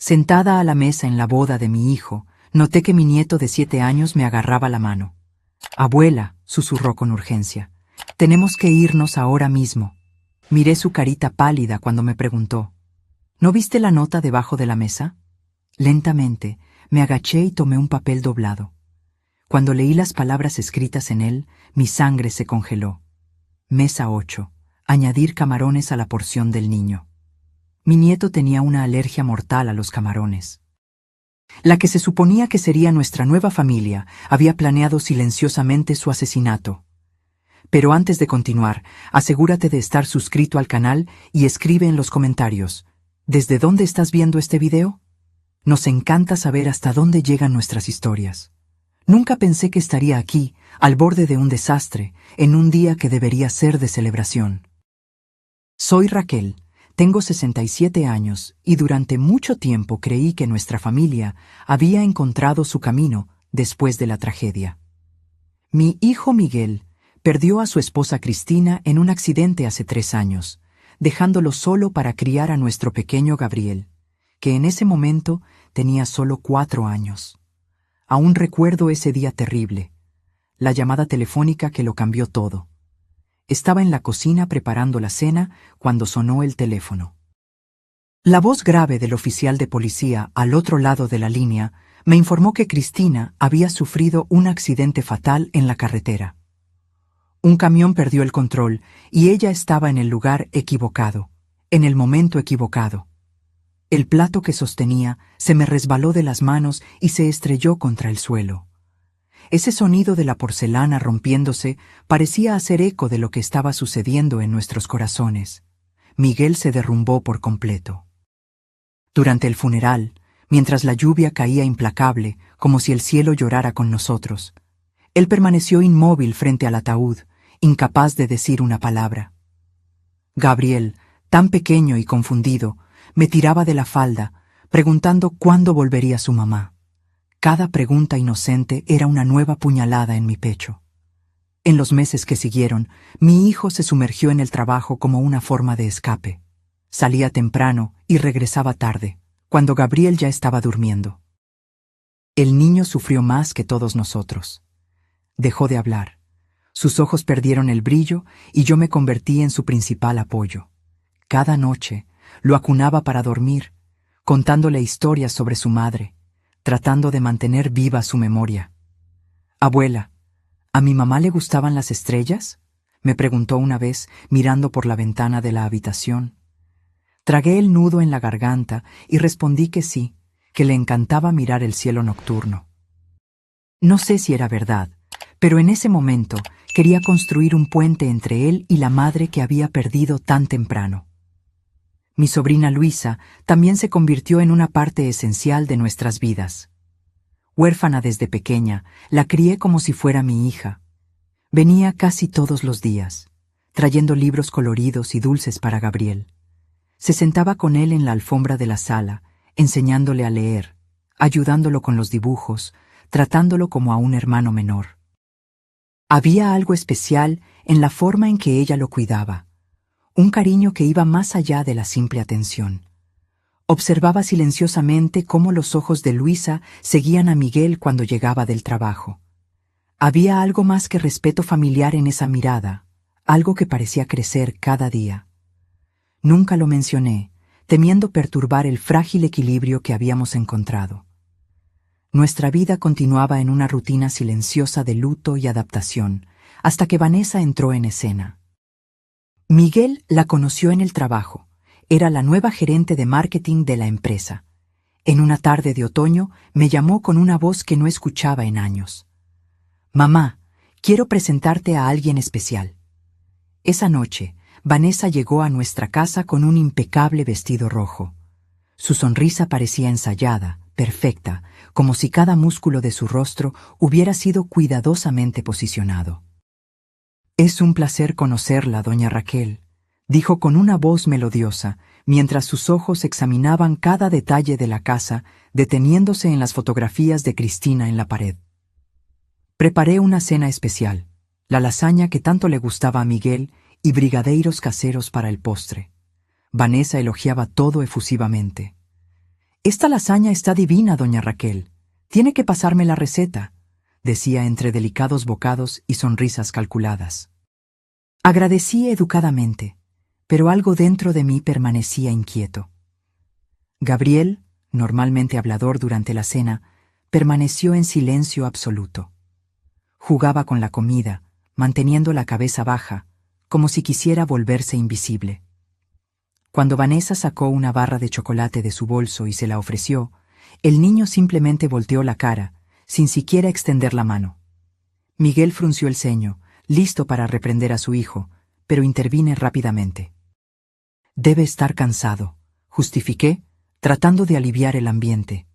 Sentada a la mesa en la boda de mi hijo, noté que mi nieto de 7 años me agarraba la mano. «Abuela», susurró con urgencia, «tenemos que irnos ahora mismo». Miré su carita pálida cuando me preguntó, «¿No viste la nota debajo de la mesa?». Lentamente, me agaché y tomé un papel doblado. Cuando leí las palabras escritas en él, mi sangre se congeló. Mesa 8. Añadir camarones a la porción del niño. Mi nieto tenía una alergia mortal a los camarones. La que se suponía que sería nuestra nueva familia había planeado silenciosamente su asesinato. Pero antes de continuar, asegúrate de estar suscrito al canal y escribe en los comentarios, ¿desde dónde estás viendo este video? Nos encanta saber hasta dónde llegan nuestras historias. Nunca pensé que estaría aquí, al borde de un desastre, en un día que debería ser de celebración. Soy Raquel, tengo 67 años y durante mucho tiempo creí que nuestra familia había encontrado su camino después de la tragedia. Mi hijo Miguel perdió a su esposa Cristina en un accidente hace 3 años, dejándolo solo para criar a nuestro pequeño Gabriel, que en ese momento tenía solo 4 años. Aún recuerdo ese día terrible, la llamada telefónica que lo cambió todo. Estaba en la cocina preparando la cena cuando sonó el teléfono. La voz grave del oficial de policía al otro lado de la línea me informó que Cristina había sufrido un accidente fatal en la carretera. Un camión perdió el control y ella estaba en el lugar equivocado, en el momento equivocado. El plato que sostenía se me resbaló de las manos y se estrelló contra el suelo. Ese sonido de la porcelana rompiéndose parecía hacer eco de lo que estaba sucediendo en nuestros corazones. Miguel se derrumbó por completo. Durante el funeral, mientras la lluvia caía implacable, como si el cielo llorara con nosotros, él permaneció inmóvil frente al ataúd, incapaz de decir una palabra. Gabriel, tan pequeño y confundido, me tiraba de la falda, preguntando cuándo volvería su mamá. Cada pregunta inocente era una nueva puñalada en mi pecho. En los meses que siguieron, mi hijo se sumergió en el trabajo como una forma de escape. Salía temprano y regresaba tarde, cuando Gabriel ya estaba durmiendo. El niño sufrió más que todos nosotros. Dejó de hablar. Sus ojos perdieron el brillo y yo me convertí en su principal apoyo. Cada noche lo acunaba para dormir, contándole historias sobre su madre, tratando de mantener viva su memoria. «Abuela, ¿a mi mamá le gustaban las estrellas?», me preguntó una vez, mirando por la ventana de la habitación. Tragué el nudo en la garganta y respondí que sí, que le encantaba mirar el cielo nocturno. No sé si era verdad, pero en ese momento quería construir un puente entre él y la madre que había perdido tan temprano. Mi sobrina Luisa también se convirtió en una parte esencial de nuestras vidas. Huérfana desde pequeña, la crié como si fuera mi hija. Venía casi todos los días, trayendo libros coloridos y dulces para Gabriel. Se sentaba con él en la alfombra de la sala, enseñándole a leer, ayudándolo con los dibujos, tratándolo como a un hermano menor. Había algo especial en la forma en que ella lo cuidaba. Un cariño que iba más allá de la simple atención. Observaba silenciosamente cómo los ojos de Luisa seguían a Miguel cuando llegaba del trabajo. Había algo más que respeto familiar en esa mirada, algo que parecía crecer cada día. Nunca lo mencioné, temiendo perturbar el frágil equilibrio que habíamos encontrado. Nuestra vida continuaba en una rutina silenciosa de luto y adaptación, hasta que Vanessa entró en escena. Miguel la conoció en el trabajo. Era la nueva gerente de marketing de la empresa. En una tarde de otoño me llamó con una voz que no escuchaba en años. «Mamá, quiero presentarte a alguien especial». Esa noche, Vanessa llegó a nuestra casa con un impecable vestido rojo. Su sonrisa parecía ensayada, perfecta, como si cada músculo de su rostro hubiera sido cuidadosamente posicionado. «Es un placer conocerla, doña Raquel», dijo con una voz melodiosa, mientras sus ojos examinaban cada detalle de la casa, deteniéndose en las fotografías de Cristina en la pared. Preparé una cena especial, la lasaña que tanto le gustaba a Miguel y brigadeiros caseros para el postre. Vanessa elogiaba todo efusivamente. Esta lasaña está divina, doña Raquel. Tiene que pasarme la receta, decía entre delicados bocados y sonrisas calculadas. Agradecí educadamente, pero algo dentro de mí permanecía inquieto. Gabriel, normalmente hablador durante la cena, permaneció en silencio absoluto. Jugaba con la comida, manteniendo la cabeza baja, como si quisiera volverse invisible. Cuando Vanessa sacó una barra de chocolate de su bolso y se la ofreció, el niño simplemente volteó la cara, sin siquiera extender la mano. Miguel frunció el ceño, listo para reprender a su hijo, pero intervine rápidamente. Debe estar cansado, justifiqué, tratando de aliviar el ambiente.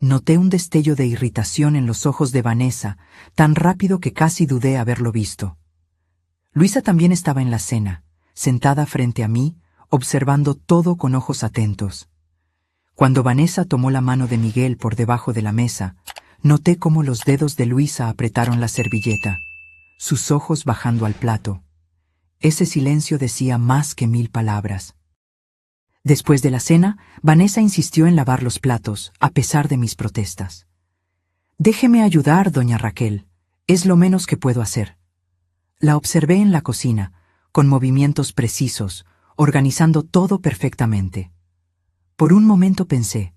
Noté un destello de irritación en los ojos de Vanessa, tan rápido que casi dudé haberlo visto. Luisa también estaba en la cena, sentada frente a mí, observando todo con ojos atentos. Cuando Vanessa tomó la mano de Miguel por debajo de la mesa, noté cómo los dedos de Luisa apretaron la servilleta, sus ojos bajando al plato. Ese silencio decía más que 1000 palabras. Después de la cena, Vanessa insistió en lavar los platos, a pesar de mis protestas. «Déjeme ayudar, doña Raquel. Es lo menos que puedo hacer». La observé en la cocina, con movimientos precisos, organizando todo perfectamente. Por un momento pensé,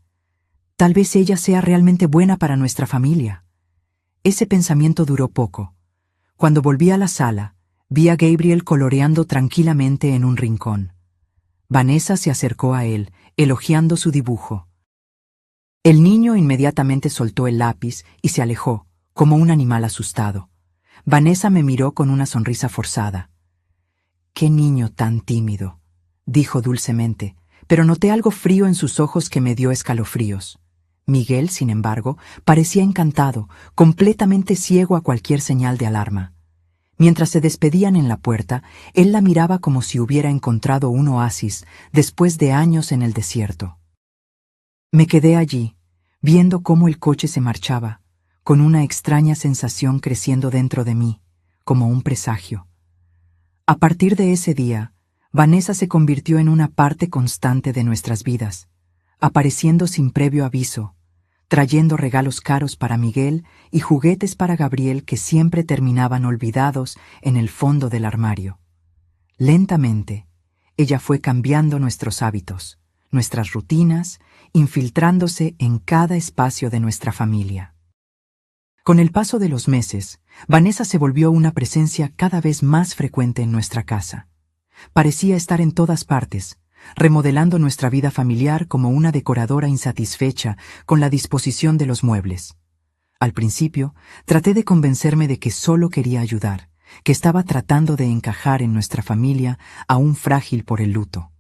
tal vez ella sea realmente buena para nuestra familia. Ese pensamiento duró poco. Cuando volví a la sala, vi a Gabriel coloreando tranquilamente en un rincón. Vanessa se acercó a él, elogiando su dibujo. El niño inmediatamente soltó el lápiz y se alejó, como un animal asustado. Vanessa me miró con una sonrisa forzada. «Qué niño tan tímido», dijo dulcemente, pero noté algo frío en sus ojos que me dio escalofríos. Miguel, sin embargo, parecía encantado, completamente ciego a cualquier señal de alarma. Mientras se despedían en la puerta, él la miraba como si hubiera encontrado un oasis después de años en el desierto. Me quedé allí, viendo cómo el coche se marchaba, con una extraña sensación creciendo dentro de mí, como un presagio. A partir de ese día, Vanessa se convirtió en una parte constante de nuestras vidas, apareciendo sin previo aviso, trayendo regalos caros para Miguel y juguetes para Gabriel que siempre terminaban olvidados en el fondo del armario. Lentamente, ella fue cambiando nuestros hábitos, nuestras rutinas, infiltrándose en cada espacio de nuestra familia. Con el paso de los meses, Vanessa se volvió una presencia cada vez más frecuente en nuestra casa. Parecía estar en todas partes, remodelando nuestra vida familiar como una decoradora insatisfecha con la disposición de los muebles. Al principio, traté de convencerme de que solo quería ayudar, que estaba tratando de encajar en nuestra familia aún frágil por el luto.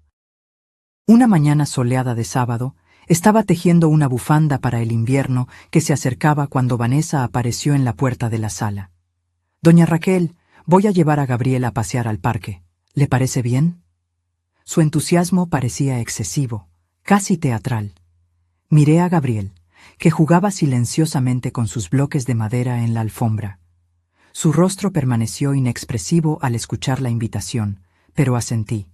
Una mañana soleada de sábado, estaba tejiendo una bufanda para el invierno que se acercaba cuando Vanessa apareció en la puerta de la sala. «Doña Raquel, voy a llevar a Gabriel a pasear al parque. ¿Le parece bien?» Su entusiasmo parecía excesivo, casi teatral. Miré a Gabriel, que jugaba silenciosamente con sus bloques de madera en la alfombra. Su rostro permaneció inexpresivo al escuchar la invitación, pero asentí.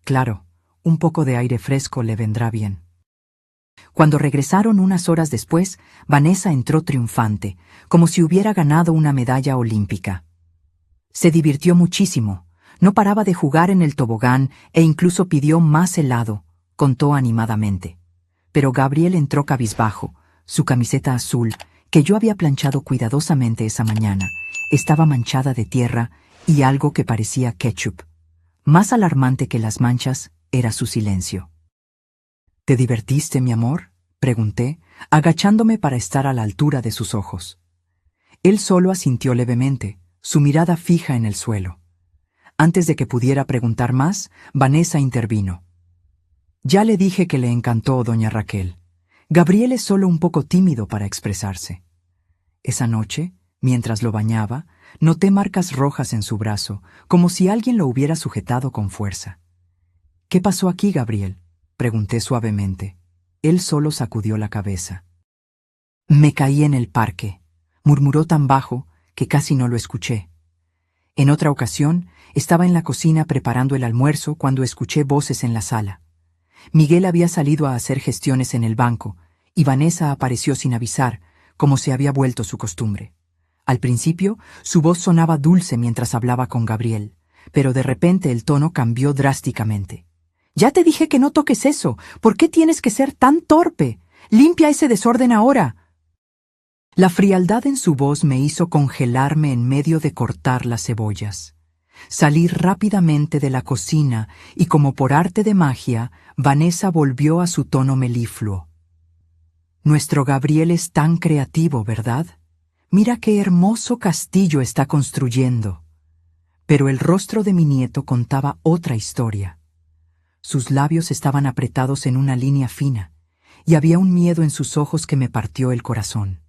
Claro, un poco de aire fresco le vendrá bien. Cuando regresaron unas horas después, Vanessa entró triunfante, como si hubiera ganado una medalla olímpica. Se divirtió muchísimo, no paraba de jugar en el tobogán e incluso pidió más helado, contó animadamente. Pero Gabriel entró cabizbajo, su camiseta azul, que yo había planchado cuidadosamente esa mañana, estaba manchada de tierra y algo que parecía ketchup. Más alarmante que las manchas era su silencio. ¿Te divertiste, mi amor?, pregunté, agachándome para estar a la altura de sus ojos. Él solo asintió levemente, su mirada fija en el suelo. Antes de que pudiera preguntar más, Vanessa intervino. «Ya le dije que le encantó, doña Raquel. Gabriel es solo un poco tímido para expresarse». Esa noche, mientras lo bañaba, noté marcas rojas en su brazo, como si alguien lo hubiera sujetado con fuerza. «¿Qué pasó aquí, Gabriel?», pregunté suavemente. Él solo sacudió la cabeza. «Me caí en el parque», murmuró tan bajo que casi no lo escuché. En otra ocasión, estaba en la cocina preparando el almuerzo cuando escuché voces en la sala. Miguel había salido a hacer gestiones en el banco, y Vanessa apareció sin avisar, como se había vuelto su costumbre. Al principio, su voz sonaba dulce mientras hablaba con Gabriel, pero de repente el tono cambió drásticamente. «Ya te dije que no toques eso. ¿Por qué tienes que ser tan torpe? Limpia ese desorden ahora». La frialdad en su voz me hizo congelarme en medio de cortar las cebollas. Salí rápidamente de la cocina y, como por arte de magia, Vanessa volvió a su tono melifluo. «Nuestro Gabriel es tan creativo, ¿verdad? Mira qué hermoso castillo está construyendo». Pero el rostro de mi nieto contaba otra historia. Sus labios estaban apretados en una línea fina, y había un miedo en sus ojos que me partió el corazón.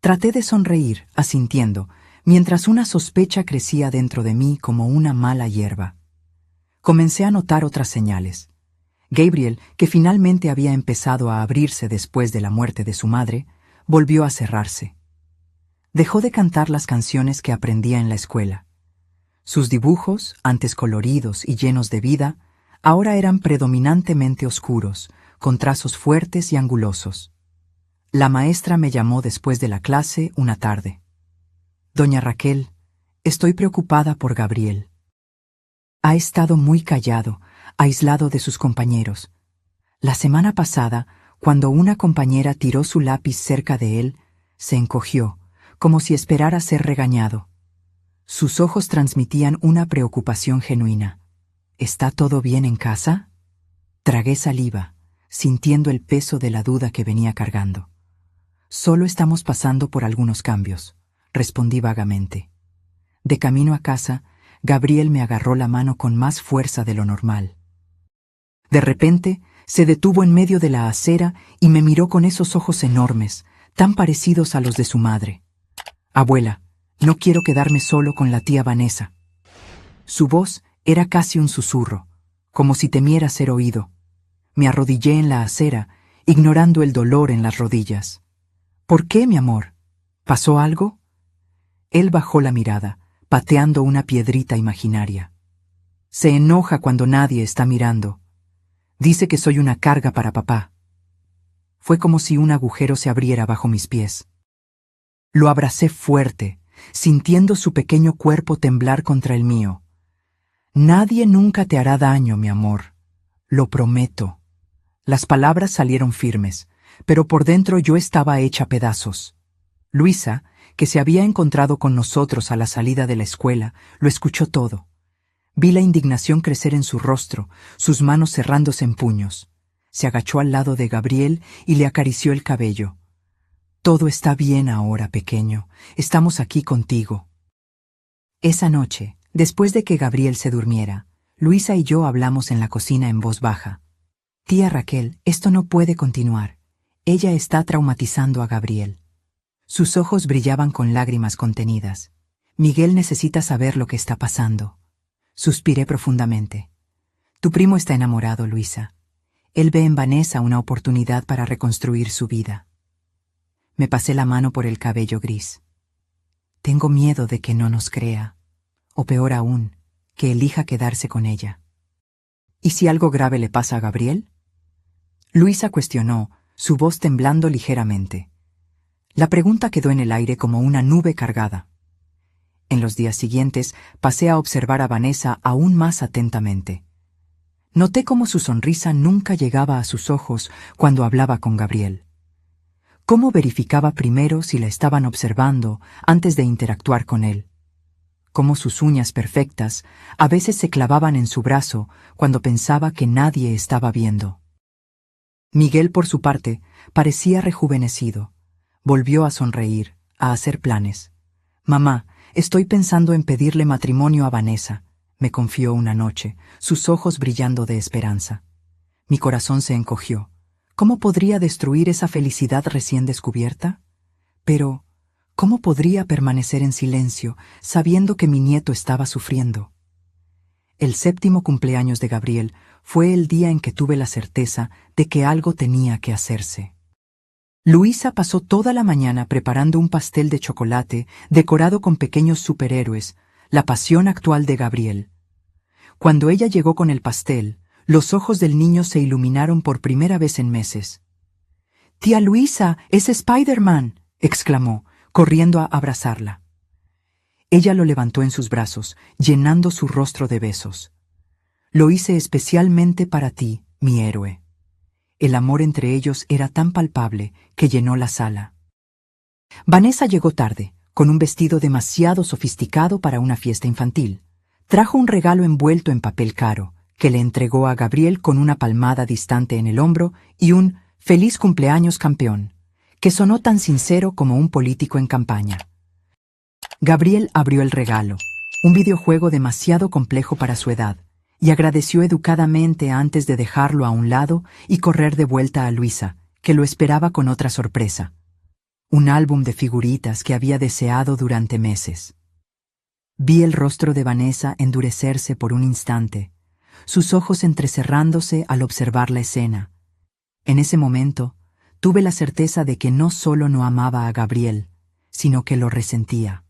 Traté de sonreír, asintiendo, mientras una sospecha crecía dentro de mí como una mala hierba. Comencé a notar otras señales. Gabriel, que finalmente había empezado a abrirse después de la muerte de su madre, volvió a cerrarse. Dejó de cantar las canciones que aprendía en la escuela. Sus dibujos, antes coloridos y llenos de vida, ahora eran predominantemente oscuros, con trazos fuertes y angulosos. La maestra me llamó después de la clase una tarde. «Doña Raquel, estoy preocupada por Gabriel. Ha estado muy callado, aislado de sus compañeros. La semana pasada, cuando una compañera tiró su lápiz cerca de él, se encogió, como si esperara ser regañado. Sus ojos transmitían una preocupación genuina. ¿Está todo bien en casa?». Tragué saliva, sintiendo el peso de la duda que venía cargando. «Solo estamos pasando por algunos cambios», respondí vagamente. De camino a casa, Gabriel me agarró la mano con más fuerza de lo normal. De repente, se detuvo en medio de la acera y me miró con esos ojos enormes, tan parecidos a los de su madre. «Abuela, no quiero quedarme solo con la tía Vanessa». Su voz era casi un susurro, como si temiera ser oído. Me arrodillé en la acera, ignorando el dolor en las rodillas. «¿Por qué, mi amor? ¿Pasó algo?». Él bajó la mirada, pateando una piedrita imaginaria. «Se enoja cuando nadie está mirando. Dice que soy una carga para papá». Fue como si un agujero se abriera bajo mis pies. Lo abracé fuerte, sintiendo su pequeño cuerpo temblar contra el mío. «Nadie nunca te hará daño, mi amor. Lo prometo». Las palabras salieron firmes, pero por dentro yo estaba hecha pedazos. Luisa, que se había encontrado con nosotros a la salida de la escuela, lo escuchó todo. Vi la indignación crecer en su rostro, sus manos cerrándose en puños. Se agachó al lado de Gabriel y le acarició el cabello. «Todo está bien ahora, pequeño. Estamos aquí contigo». Esa noche, después de que Gabriel se durmiera, Luisa y yo hablamos en la cocina en voz baja. «Tía Raquel, esto no puede continuar. Ella está traumatizando a Gabriel». Sus ojos brillaban con lágrimas contenidas. «Miguel necesita saber lo que está pasando». Suspiré profundamente. «Tu primo está enamorado, Luisa. Él ve en Vanessa una oportunidad para reconstruir su vida». Me pasé la mano por el cabello gris. «Tengo miedo de que no nos crea. O peor aún, que elija quedarse con ella». «¿Y si algo grave le pasa a Gabriel?». Luisa cuestionó, su voz temblando ligeramente. La pregunta quedó en el aire como una nube cargada. En los días siguientes pasé a observar a Vanessa aún más atentamente. Noté cómo su sonrisa nunca llegaba a sus ojos cuando hablaba con Gabriel. Cómo verificaba primero si la estaban observando antes de interactuar con él. Cómo sus uñas perfectas a veces se clavaban en su brazo cuando pensaba que nadie estaba viendo. Miguel, por su parte, parecía rejuvenecido. Volvió a sonreír, a hacer planes. «Mamá, estoy pensando en pedirle matrimonio a Vanessa», me confió una noche, sus ojos brillando de esperanza. Mi corazón se encogió. ¿Cómo podría destruir esa felicidad recién descubierta? Pero, ¿cómo podría permanecer en silencio, sabiendo que mi nieto estaba sufriendo? El 7º cumpleaños de Gabriel fue el día en que tuve la certeza de que algo tenía que hacerse. Luisa pasó toda la mañana preparando un pastel de chocolate decorado con pequeños superhéroes, la pasión actual de Gabriel. Cuando ella llegó con el pastel, Los ojos del niño se iluminaron por primera vez en meses. «Tía Luisa, es Spider-Man», exclamó, corriendo a abrazarla. Ella lo levantó en sus brazos, llenando su rostro de besos. «Lo hice especialmente para ti, mi héroe». El amor entre ellos era tan palpable que llenó la sala. Vanessa llegó tarde, con un vestido demasiado sofisticado para una fiesta infantil. Trajo un regalo envuelto en papel caro, que le entregó a Gabriel con una palmada distante en el hombro y un «Feliz cumpleaños, campeón», que sonó tan sincero como un político en campaña. Gabriel abrió el regalo, un videojuego demasiado complejo para su edad, y agradeció educadamente antes de dejarlo a un lado y correr de vuelta a Luisa, que lo esperaba con otra sorpresa. Un álbum de figuritas que había deseado durante meses. Vi el rostro de Vanessa endurecerse por un instante, sus ojos entrecerrándose al observar la escena. En ese momento, tuve la certeza de que no solo no amaba a Gabriel, sino que lo resentía.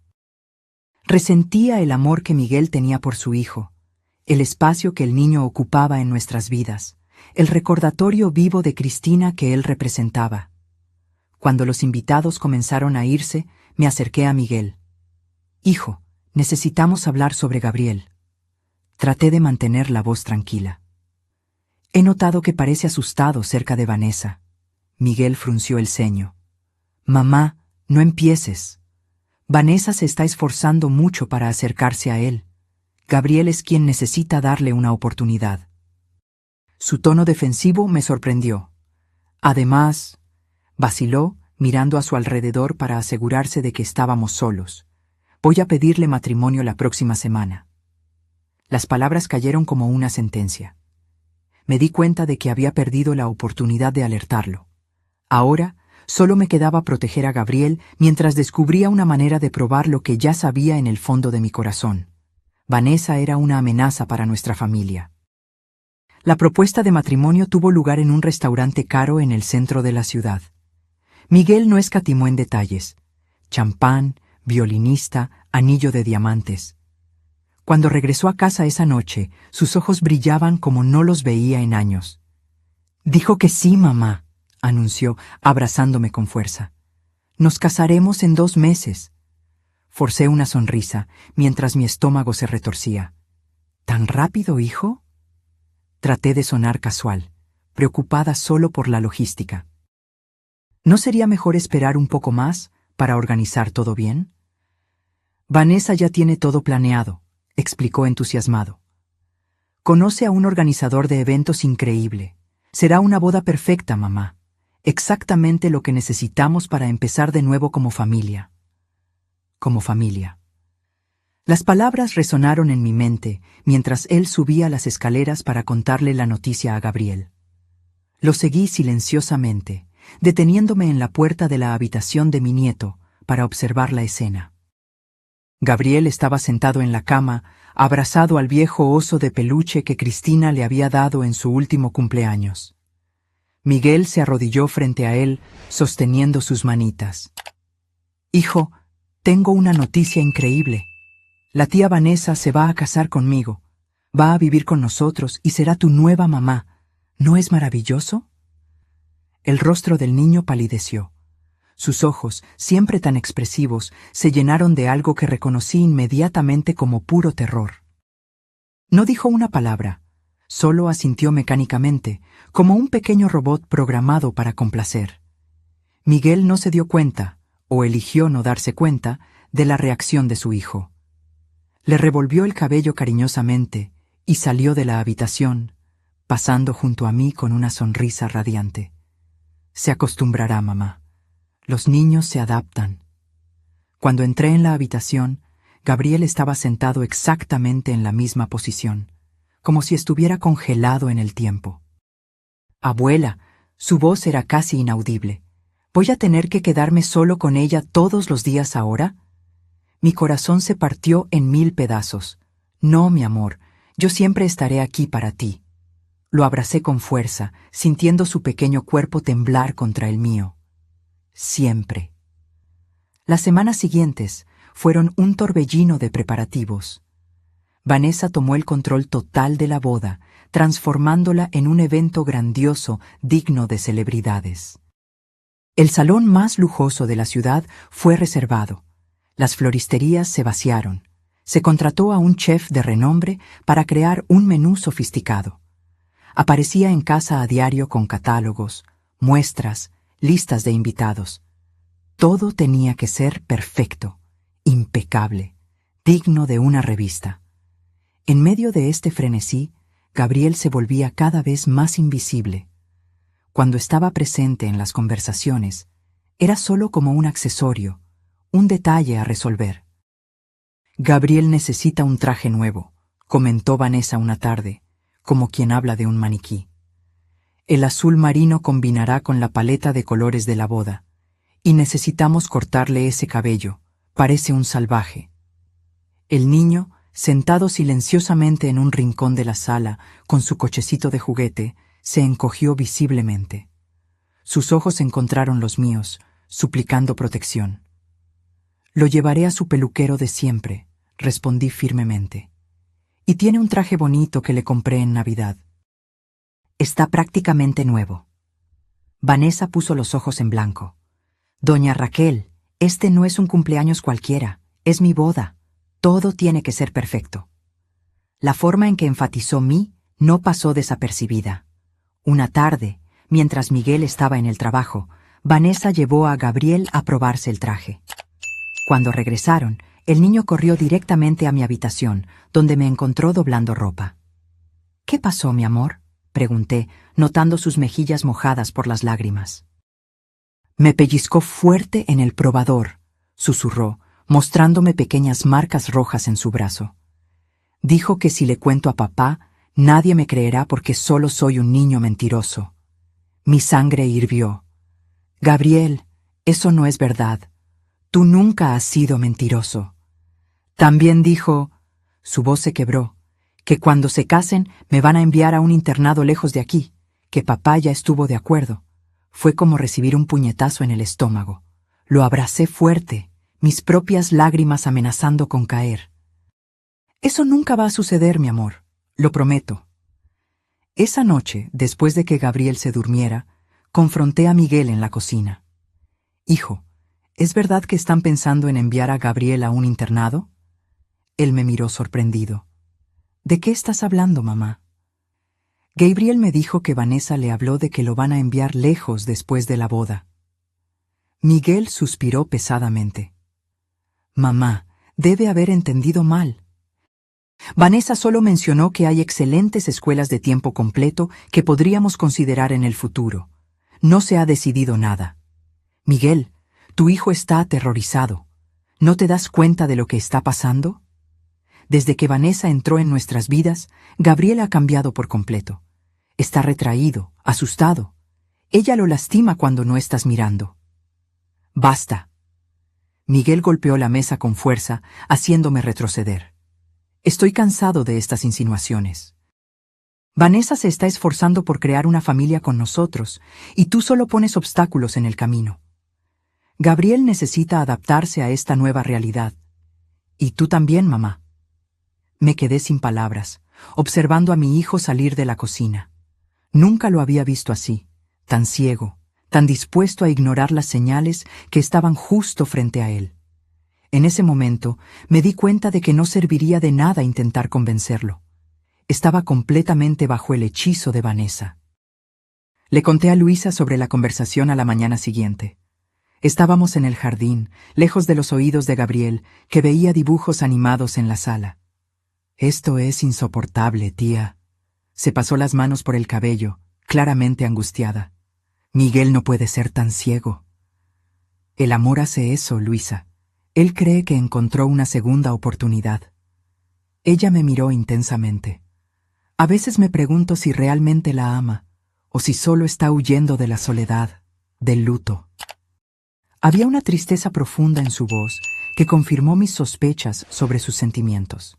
Resentía el amor que Miguel tenía por su hijo, el espacio que el niño ocupaba en nuestras vidas, el recordatorio vivo de Cristina que él representaba. Cuando los invitados comenzaron a irse, me acerqué a Miguel. «Hijo, necesitamos hablar sobre Gabriel». Traté de mantener la voz tranquila. «He notado que parece asustado cerca de Vanessa». Miguel frunció el ceño. «Mamá, no empieces. Vanessa se está esforzando mucho para acercarse a él. Gabriel es quien necesita darle una oportunidad». Su tono defensivo me sorprendió. Además, vaciló, mirando a su alrededor para asegurarse de que estábamos solos. «Voy a pedirle matrimonio la próxima semana». Las palabras cayeron como una sentencia. Me di cuenta de que había perdido la oportunidad de alertarlo. Ahora, solo me quedaba proteger a Gabriel mientras descubría una manera de probar lo que ya sabía en el fondo de mi corazón. Vanessa era una amenaza para nuestra familia. La propuesta de matrimonio tuvo lugar en un restaurante caro en el centro de la ciudad. Miguel no escatimó en detalles. Champán, violinista, anillo de diamantes. Cuando regresó a casa esa noche, sus ojos brillaban como no los veía en años. «Dijo que sí, mamá», anunció, abrazándome con fuerza. «Nos casaremos en 2 meses». Forcé una sonrisa, mientras mi estómago se retorcía. «¿Tan rápido, hijo?». Traté de sonar casual, preocupada solo por la logística. ¿No sería mejor esperar un poco más para organizar todo bien? «Vanessa ya tiene todo planeado», explicó entusiasmado. «Conoce a un organizador de eventos increíble. Será una boda perfecta, mamá. Exactamente lo que necesitamos para empezar de nuevo como familia». Como familia. Las palabras resonaron en mi mente mientras él subía las escaleras para contarle la noticia a Gabriel. Lo seguí silenciosamente, deteniéndome en la puerta de la habitación de mi nieto para observar la escena. Gabriel estaba sentado en la cama, abrazado al viejo oso de peluche que Cristina le había dado en su último cumpleaños. Miguel se arrodilló frente a él, sosteniendo sus manitas. «Hijo, tengo una noticia increíble. La tía Vanessa se va a casar conmigo. Va a vivir con nosotros y será tu nueva mamá. ¿No es maravilloso?». El rostro del niño palideció. Sus ojos, siempre tan expresivos, se llenaron de algo que reconocí inmediatamente como puro terror. No dijo una palabra, solo asintió mecánicamente, como un pequeño robot programado para complacer. Miguel no se dio cuenta, o eligió no darse cuenta, de la reacción de su hijo. Le revolvió el cabello cariñosamente y salió de la habitación, pasando junto a mí con una sonrisa radiante. «Se acostumbrará, mamá. Los niños se adaptan». Cuando entré en la habitación, Gabriel estaba sentado exactamente en la misma posición, como si estuviera congelado en el tiempo. «Abuela», su voz era casi inaudible. «¿Voy a tener que quedarme solo con ella todos los días ahora?». Mi corazón se partió en 1000 pedazos. «No, mi amor, yo siempre estaré aquí para ti». Lo abracé con fuerza, sintiendo su pequeño cuerpo temblar contra el mío. Siempre. Las semanas siguientes fueron un torbellino de preparativos. Vanessa tomó el control total de la boda, transformándola en un evento grandioso digno de celebridades. El salón más lujoso de la ciudad fue reservado. Las floristerías se vaciaron. Se contrató a un chef de renombre para crear un menú sofisticado. Aparecía en casa a diario con catálogos, muestras, listas de invitados. Todo tenía que ser perfecto, impecable, digno de una revista. En medio de este frenesí, Gabriel se volvía cada vez más invisible. Cuando estaba presente en las conversaciones, era solo como un accesorio, un detalle a resolver. Gabriel necesita un traje nuevo, comentó Vanessa una tarde, como quien habla de un maniquí. El azul marino combinará con la paleta de colores de la boda, y necesitamos cortarle ese cabello, parece un salvaje. El niño, sentado silenciosamente en un rincón de la sala, con su cochecito de juguete, se encogió visiblemente. Sus ojos encontraron los míos, suplicando protección. Lo llevaré a su peluquero de siempre, respondí firmemente. Y tiene un traje bonito que le compré en Navidad. Está prácticamente nuevo. Vanessa puso los ojos en blanco. Doña Raquel, este no es un cumpleaños cualquiera, es mi boda. Todo tiene que ser perfecto. La forma en que enfatizó mí no pasó desapercibida. Una tarde, mientras Miguel estaba en el trabajo, Vanessa llevó a Gabriel a probarse el traje. Cuando regresaron, el niño corrió directamente a mi habitación, donde me encontró doblando ropa. ¿Qué pasó, mi amor?, pregunté, notando sus mejillas mojadas por las lágrimas. Me pellizcó fuerte en el probador, susurró, mostrándome pequeñas marcas rojas en su brazo. Dijo que si le cuento a papá, nadie me creerá porque solo soy un niño mentiroso. Mi sangre hirvió. Gabriel, eso no es verdad. Tú nunca has sido mentiroso. También dijo, su voz se quebró, que cuando se casen me van a enviar a un internado lejos de aquí, que papá ya estuvo de acuerdo. Fue como recibir un puñetazo en el estómago. Lo abracé fuerte, mis propias lágrimas amenazando con caer. Eso nunca va a suceder, mi amor, lo prometo. Esa noche, después de que Gabriel se durmiera, confronté a Miguel en la cocina. Hijo, ¿es verdad que están pensando en enviar a Gabriel a un internado? Él me miró sorprendido. ¿De qué estás hablando, mamá? Gabriel me dijo que Vanessa le habló de que lo van a enviar lejos después de la boda. Miguel suspiró pesadamente. Mamá, debe haber entendido mal. Vanessa solo mencionó que hay excelentes escuelas de tiempo completo que podríamos considerar en el futuro. No se ha decidido nada. Miguel, tu hijo está aterrorizado. ¿No te das cuenta de lo que está pasando? Desde que Vanessa entró en nuestras vidas, Gabriel ha cambiado por completo. Está retraído, asustado. Ella lo lastima cuando no estás mirando. Basta. Miguel golpeó la mesa con fuerza, haciéndome retroceder. Estoy cansado de estas insinuaciones. Vanessa se está esforzando por crear una familia con nosotros, y tú solo pones obstáculos en el camino. Gabriel necesita adaptarse a esta nueva realidad. Y tú también, mamá. Me quedé sin palabras, observando a mi hijo salir de la cocina. Nunca lo había visto así, tan ciego, tan dispuesto a ignorar las señales que estaban justo frente a él. En ese momento me di cuenta de que no serviría de nada intentar convencerlo. Estaba completamente bajo el hechizo de Vanessa. Le conté a Luisa sobre la conversación a la mañana siguiente. Estábamos en el jardín, lejos de los oídos de Gabriel, que veía dibujos animados en la sala. Esto es insoportable, tía. Se pasó las manos por el cabello, claramente angustiada. Miguel no puede ser tan ciego. El amor hace eso, Luisa. Él cree que encontró una segunda oportunidad. Ella me miró intensamente. A veces me pregunto si realmente la ama, o si solo está huyendo de la soledad, del luto. Había una tristeza profunda en su voz que confirmó mis sospechas sobre sus sentimientos.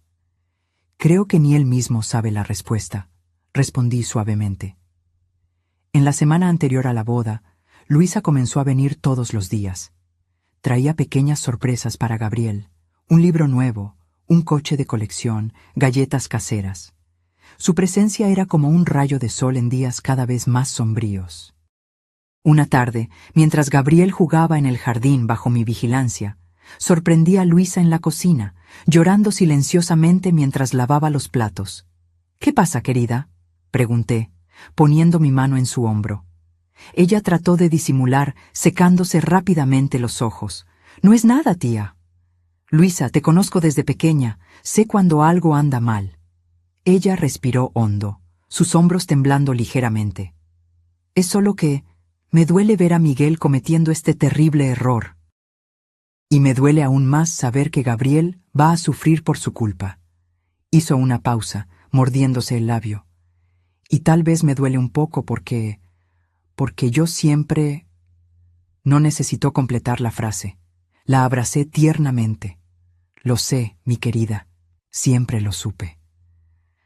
Creo que ni él mismo sabe la respuesta, respondí suavemente. En la semana anterior a la boda, Luisa comenzó a venir todos los días. Traía pequeñas sorpresas para Gabriel, un libro nuevo, un coche de colección, galletas caseras. Su presencia era como un rayo de sol en días cada vez más sombríos. Una tarde, mientras Gabriel jugaba en el jardín bajo mi vigilancia, sorprendí a Luisa en la cocina, llorando silenciosamente mientras lavaba los platos. «¿Qué pasa, querida?», pregunté, poniendo mi mano en su hombro. Ella trató de disimular, secándose rápidamente los ojos. «No es nada, tía». «Luisa, te conozco desde pequeña, sé cuando algo anda mal». Ella respiró hondo, sus hombros temblando ligeramente. «Es solo que me duele ver a Miguel cometiendo este terrible error. Y me duele aún más saber que Gabriel va a sufrir por su culpa». Hizo una pausa, mordiéndose el labio. «Y tal vez me duele un poco porque yo siempre...». No necesitó completar la frase. La abracé tiernamente. «Lo sé, mi querida, siempre lo supe».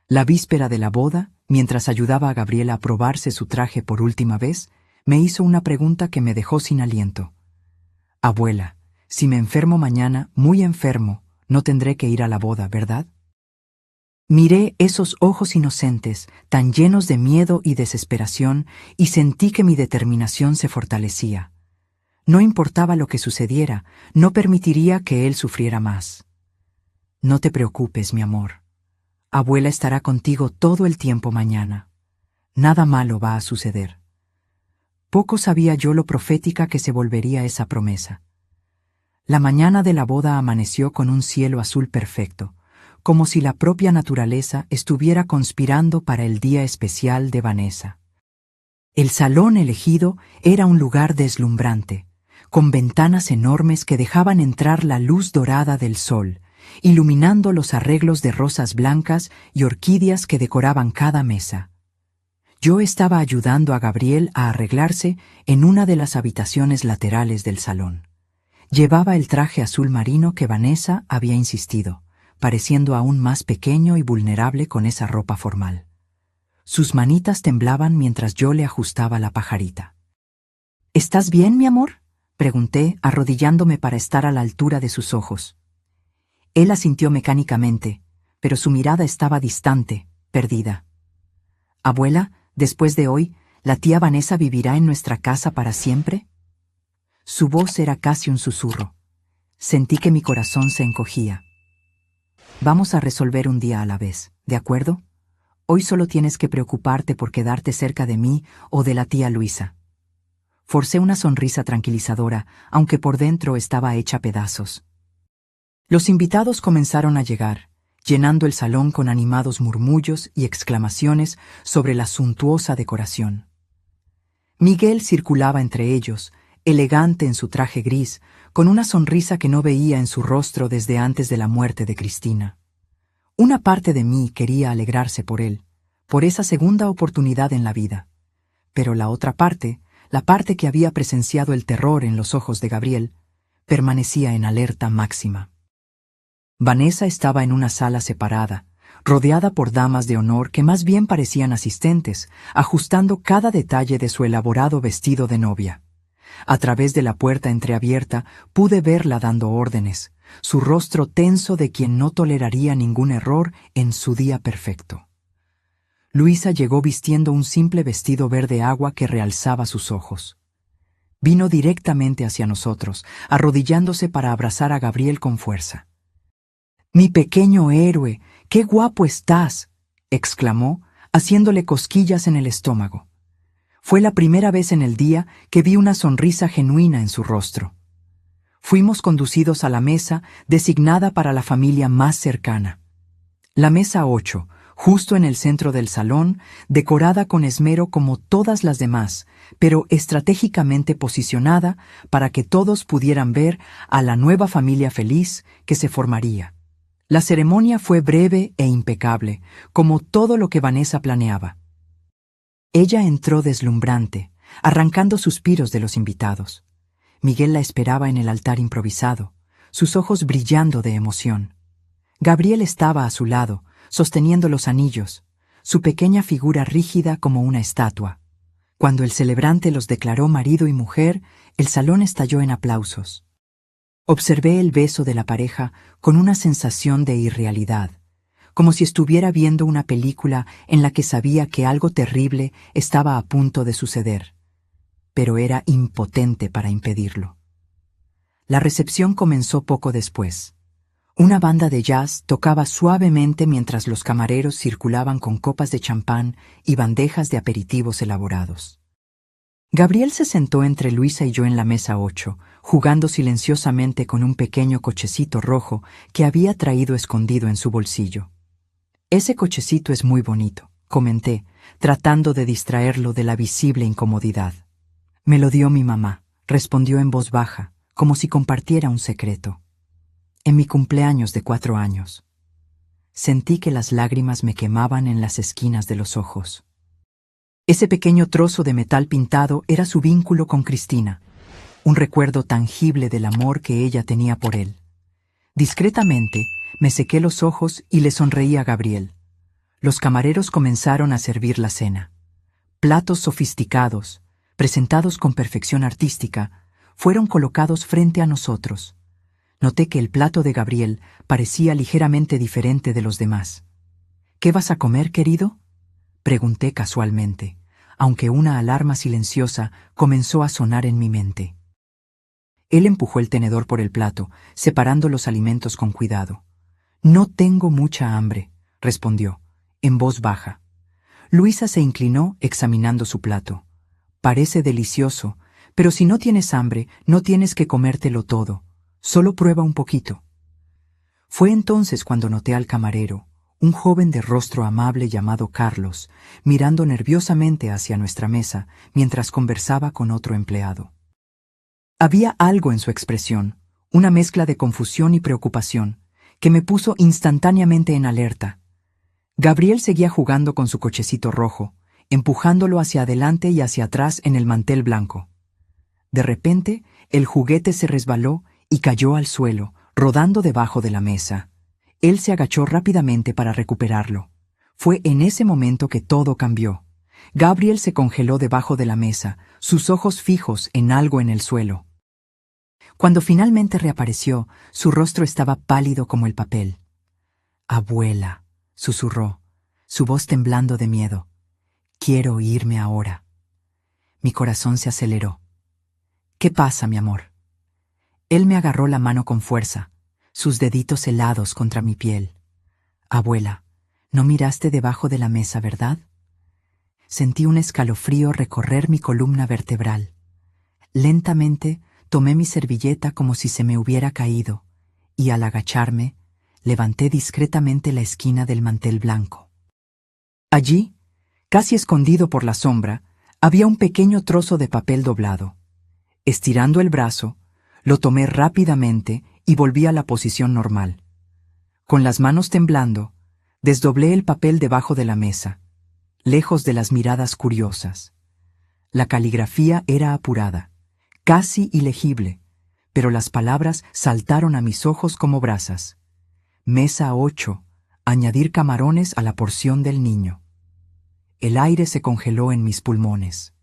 La víspera de la boda, mientras ayudaba a Gabriela a probarse su traje por última vez, me hizo una pregunta que me dejó sin aliento. «Abuela, si me enfermo mañana, muy enfermo, no tendré que ir a la boda, ¿verdad?». Miré esos ojos inocentes, tan llenos de miedo y desesperación, y sentí que mi determinación se fortalecía. No importaba lo que sucediera, no permitiría que él sufriera más. «No te preocupes, mi amor. Abuela estará contigo todo el tiempo mañana. Nada malo va a suceder». Poco sabía yo lo profética que se volvería esa promesa. La mañana de la boda amaneció con un cielo azul perfecto, como si la propia naturaleza estuviera conspirando para el día especial de Vanessa. El salón elegido era un lugar deslumbrante, con ventanas enormes que dejaban entrar la luz dorada del sol, iluminando los arreglos de rosas blancas y orquídeas que decoraban cada mesa. Yo estaba ayudando a Gabriel a arreglarse en una de las habitaciones laterales del salón. Llevaba el traje azul marino que Vanessa había insistido, pareciendo aún más pequeño y vulnerable con esa ropa formal. Sus manitas temblaban mientras yo le ajustaba la pajarita. «¿Estás bien, mi amor?», pregunté, arrodillándome para estar a la altura de sus ojos. Él asintió mecánicamente, pero su mirada estaba distante, perdida. «Abuela, después de hoy, ¿la tía Vanessa vivirá en nuestra casa para siempre?». Su voz era casi un susurro. Sentí que mi corazón se encogía. «Vamos a resolver un día a la vez, ¿de acuerdo? Hoy solo tienes que preocuparte por quedarte cerca de mí o de la tía Luisa». Forcé una sonrisa tranquilizadora, aunque por dentro estaba hecha pedazos. Los invitados comenzaron a llegar, llenando el salón con animados murmullos y exclamaciones sobre la suntuosa decoración. Miguel circulaba entre ellos, elegante en su traje gris, con una sonrisa que no veía en su rostro desde antes de la muerte de Cristina. Una parte de mí quería alegrarse por él, por esa segunda oportunidad en la vida. Pero la otra parte, la parte que había presenciado el terror en los ojos de Gabriel, permanecía en alerta máxima. Vanessa estaba en una sala separada, rodeada por damas de honor que más bien parecían asistentes, ajustando cada detalle de su elaborado vestido de novia. A través de la puerta entreabierta pude verla dando órdenes, su rostro tenso de quien no toleraría ningún error en su día perfecto. Luisa llegó vistiendo un simple vestido verde agua que realzaba sus ojos. Vino directamente hacia nosotros, arrodillándose para abrazar a Gabriel con fuerza. «Mi pequeño héroe, qué guapo estás», exclamó, haciéndole cosquillas en el estómago. Fue la primera vez en el día que vi una sonrisa genuina en su rostro. Fuimos conducidos a la mesa designada para la familia más cercana. La mesa 8, justo en el centro del salón, decorada con esmero como todas las demás, pero estratégicamente posicionada para que todos pudieran ver a la nueva familia feliz que se formaría. La ceremonia fue breve e impecable, como todo lo que Vanessa planeaba. Ella entró deslumbrante, arrancando suspiros de los invitados. Miguel la esperaba en el altar improvisado, sus ojos brillando de emoción. Gabriel estaba a su lado, sosteniendo los anillos, su pequeña figura rígida como una estatua. Cuando el celebrante los declaró marido y mujer, el salón estalló en aplausos. Observé el beso de la pareja con una sensación de irrealidad, como si estuviera viendo una película en la que sabía que algo terrible estaba a punto de suceder, pero era impotente para impedirlo. La recepción comenzó poco después. Una banda de jazz tocaba suavemente mientras los camareros circulaban con copas de champán y bandejas de aperitivos elaborados. Gabriel se sentó entre Luisa y yo en la mesa 8, jugando silenciosamente con un pequeño cochecito rojo que había traído escondido en su bolsillo. «Ese cochecito es muy bonito», comenté, tratando de distraerlo de la visible incomodidad. «Me lo dio mi mamá», respondió en voz baja, como si compartiera un secreto. «En mi cumpleaños de 4 años». Sentí que las lágrimas me quemaban en las esquinas de los ojos. Ese pequeño trozo de metal pintado era su vínculo con Cristina, un recuerdo tangible del amor que ella tenía por él. Discretamente, me sequé los ojos y le sonreí a Gabriel. Los camareros comenzaron a servir la cena. Platos sofisticados, presentados con perfección artística, fueron colocados frente a nosotros. Noté que el plato de Gabriel parecía ligeramente diferente de los demás. «¿Qué vas a comer, querido?», pregunté casualmente, aunque una alarma silenciosa comenzó a sonar en mi mente. Él empujó el tenedor por el plato, separando los alimentos con cuidado. «No tengo mucha hambre», respondió, en voz baja. Luisa se inclinó examinando su plato. «Parece delicioso, pero si no tienes hambre, no tienes que comértelo todo. Solo prueba un poquito». Fue entonces cuando noté al camarero, un joven de rostro amable llamado Carlos, mirando nerviosamente hacia nuestra mesa mientras conversaba con otro empleado. Había algo en su expresión, una mezcla de confusión y preocupación, que me puso instantáneamente en alerta. Gabriel seguía jugando con su cochecito rojo, empujándolo hacia adelante y hacia atrás en el mantel blanco. De repente, el juguete se resbaló y cayó al suelo, rodando debajo de la mesa. Él se agachó rápidamente para recuperarlo. Fue en ese momento que todo cambió. Gabriel se congeló debajo de la mesa, sus ojos fijos en algo en el suelo. Cuando finalmente reapareció, su rostro estaba pálido como el papel. «Abuela», susurró, su voz temblando de miedo. «Quiero irme ahora». Mi corazón se aceleró. «¿Qué pasa, mi amor?». Él me agarró la mano con fuerza, sus deditos helados contra mi piel. «Abuela, no miraste debajo de la mesa, ¿verdad?». Sentí un escalofrío recorrer mi columna vertebral. Lentamente tomé mi servilleta como si se me hubiera caído, y al agacharme, levanté discretamente la esquina del mantel blanco. Allí, casi escondido por la sombra, había un pequeño trozo de papel doblado. Estirando el brazo, lo tomé rápidamente y volví a la posición normal. Con las manos temblando, desdoblé el papel debajo de la mesa, lejos de las miradas curiosas. La caligrafía era apurada, casi ilegible, pero las palabras saltaron a mis ojos como brasas. Mesa 8, añadir camarones a la porción del niño. El aire se congeló en mis pulmones.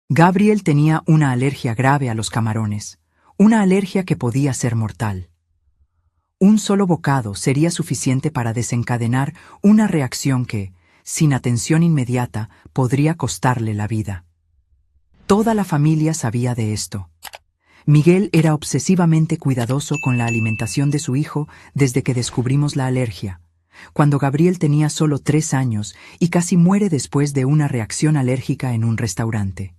Gabriel tenía una alergia grave a los camarones, una alergia que podía ser mortal. Un solo bocado sería suficiente para desencadenar una reacción que, sin atención inmediata, podría costarle la vida. Toda la familia sabía de esto. Miguel era obsesivamente cuidadoso con la alimentación de su hijo desde que descubrimos la alergia, cuando Gabriel tenía solo 3 años y casi muere después de una reacción alérgica en un restaurante.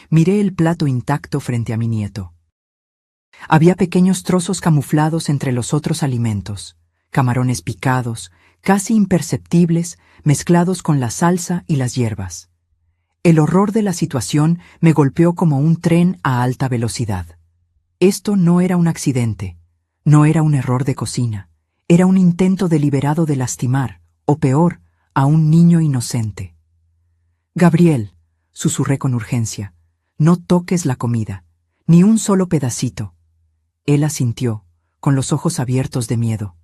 Miré el plato intacto frente a mi nieto. Había pequeños trozos camuflados entre los otros alimentos, camarones picados, casi imperceptibles, mezclados con la salsa y las hierbas. El horror de la situación me golpeó como un tren a alta velocidad. Esto no era un accidente, no era un error de cocina, era un intento deliberado de lastimar, o peor, a un niño inocente. «Gabriel», susurré con urgencia, «no toques la comida, ni un solo pedacito». Él asintió, con los ojos abiertos de miedo.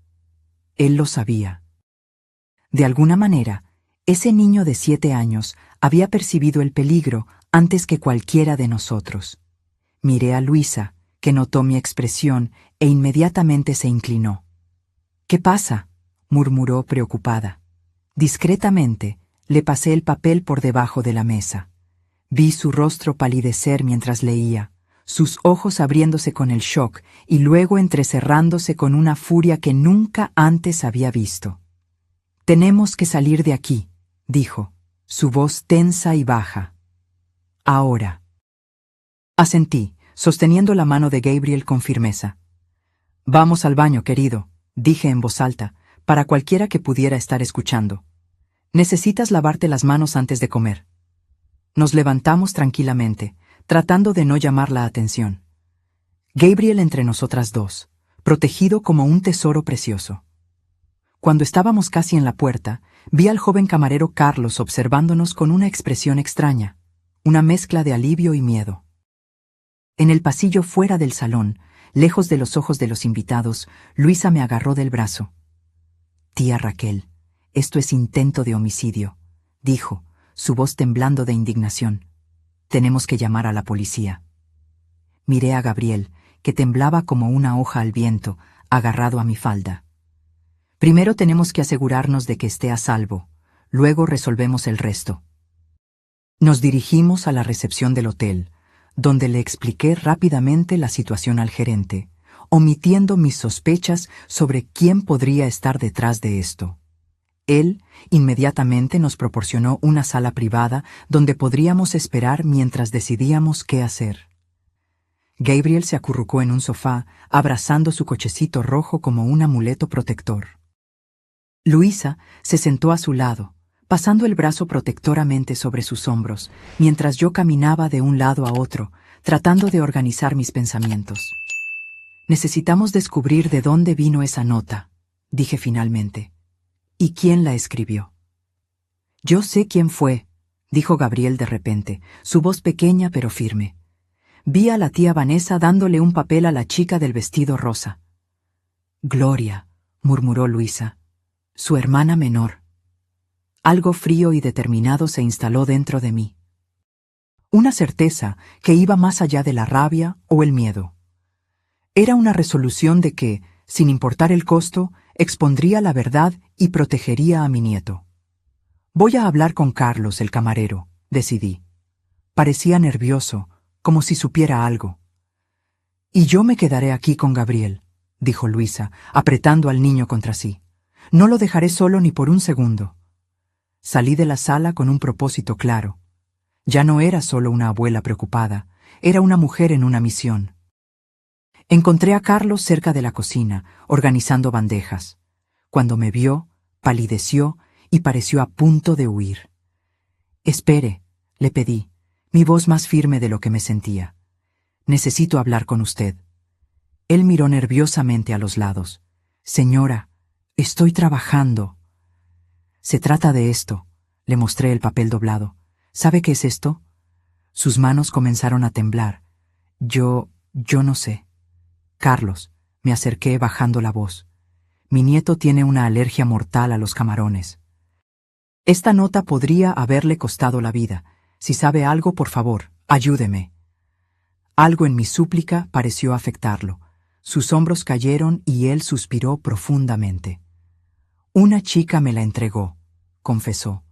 Él lo sabía. De alguna manera, ese niño de 7 años había percibido el peligro antes que cualquiera de nosotros. Miré a Luisa, que notó mi expresión e inmediatamente se inclinó. «¿Qué pasa?», murmuró preocupada. Discretamente, le pasé el papel por debajo de la mesa. Vi su rostro palidecer mientras leía, sus ojos abriéndose con el shock y luego entrecerrándose con una furia que nunca antes había visto. «Tenemos que salir de aquí», dijo, su voz tensa y baja. «Ahora». Asentí, sosteniendo la mano de Gabriel con firmeza. «Vamos al baño, querido», dije en voz alta, para cualquiera que pudiera estar escuchando. «Necesitas lavarte las manos antes de comer». Nos levantamos tranquilamente, tratando de no llamar la atención. Gabriel entre nosotras dos, protegido como un tesoro precioso. Cuando estábamos casi en la puerta, vi al joven camarero Carlos observándonos con una expresión extraña, una mezcla de alivio y miedo. En el pasillo fuera del salón, lejos de los ojos de los invitados, Luisa me agarró del brazo. «Tía Raquel, esto es intento de homicidio», dijo, su voz temblando de indignación. «Tenemos que llamar a la policía». Miré a Gabriel, que temblaba como una hoja al viento, agarrado a mi falda. «Primero tenemos que asegurarnos de que esté a salvo, luego resolvemos el resto». Nos dirigimos a la recepción del hotel, donde le expliqué rápidamente la situación al gerente, omitiendo mis sospechas sobre quién podría estar detrás de esto. Él inmediatamente nos proporcionó una sala privada donde podríamos esperar mientras decidíamos qué hacer. Gabriel se acurrucó en un sofá, abrazando su cochecito rojo como un amuleto protector. Luisa se sentó a su lado, pasando el brazo protectoramente sobre sus hombros, mientras yo caminaba de un lado a otro, tratando de organizar mis pensamientos. «Necesitamos descubrir de dónde vino esa nota», dije finalmente. «¿Y quién la escribió?» «Yo sé quién fue», dijo Gabriel de repente, su voz pequeña pero firme. «Vi a la tía Vanessa dándole un papel a la chica del vestido rosa». «Gloria», murmuró Luisa, «su hermana menor». Algo frío y determinado se instaló dentro de mí. Una certeza que iba más allá de la rabia o el miedo. Era una resolución de que, sin importar el costo, expondría la verdad y protegería a mi nieto. «Voy a hablar con Carlos, el camarero», decidí. Parecía nervioso, como si supiera algo. «Y yo me quedaré aquí con Gabriel», dijo Luisa, apretando al niño contra sí. «No lo dejaré solo ni por un segundo». Salí de la sala con un propósito claro. Ya no era solo una abuela preocupada, era una mujer en una misión. Encontré a Carlos cerca de la cocina, organizando bandejas. Cuando me vio, palideció y pareció a punto de huir. «Espere», le pedí, mi voz más firme de lo que me sentía. «Necesito hablar con usted». Él miró nerviosamente a los lados. «Señora, estoy trabajando». «Se trata de esto», le mostré el papel doblado. «¿Sabe qué es esto?» Sus manos comenzaron a temblar. Yo no sé». «Carlos», me acerqué bajando la voz. «Mi nieto tiene una alergia mortal a los camarones. Esta nota podría haberle costado la vida. Si sabe algo, por favor, ayúdeme». Algo en mi súplica pareció afectarlo. Sus hombros cayeron y él suspiró profundamente. «Una chica me la entregó», confesó.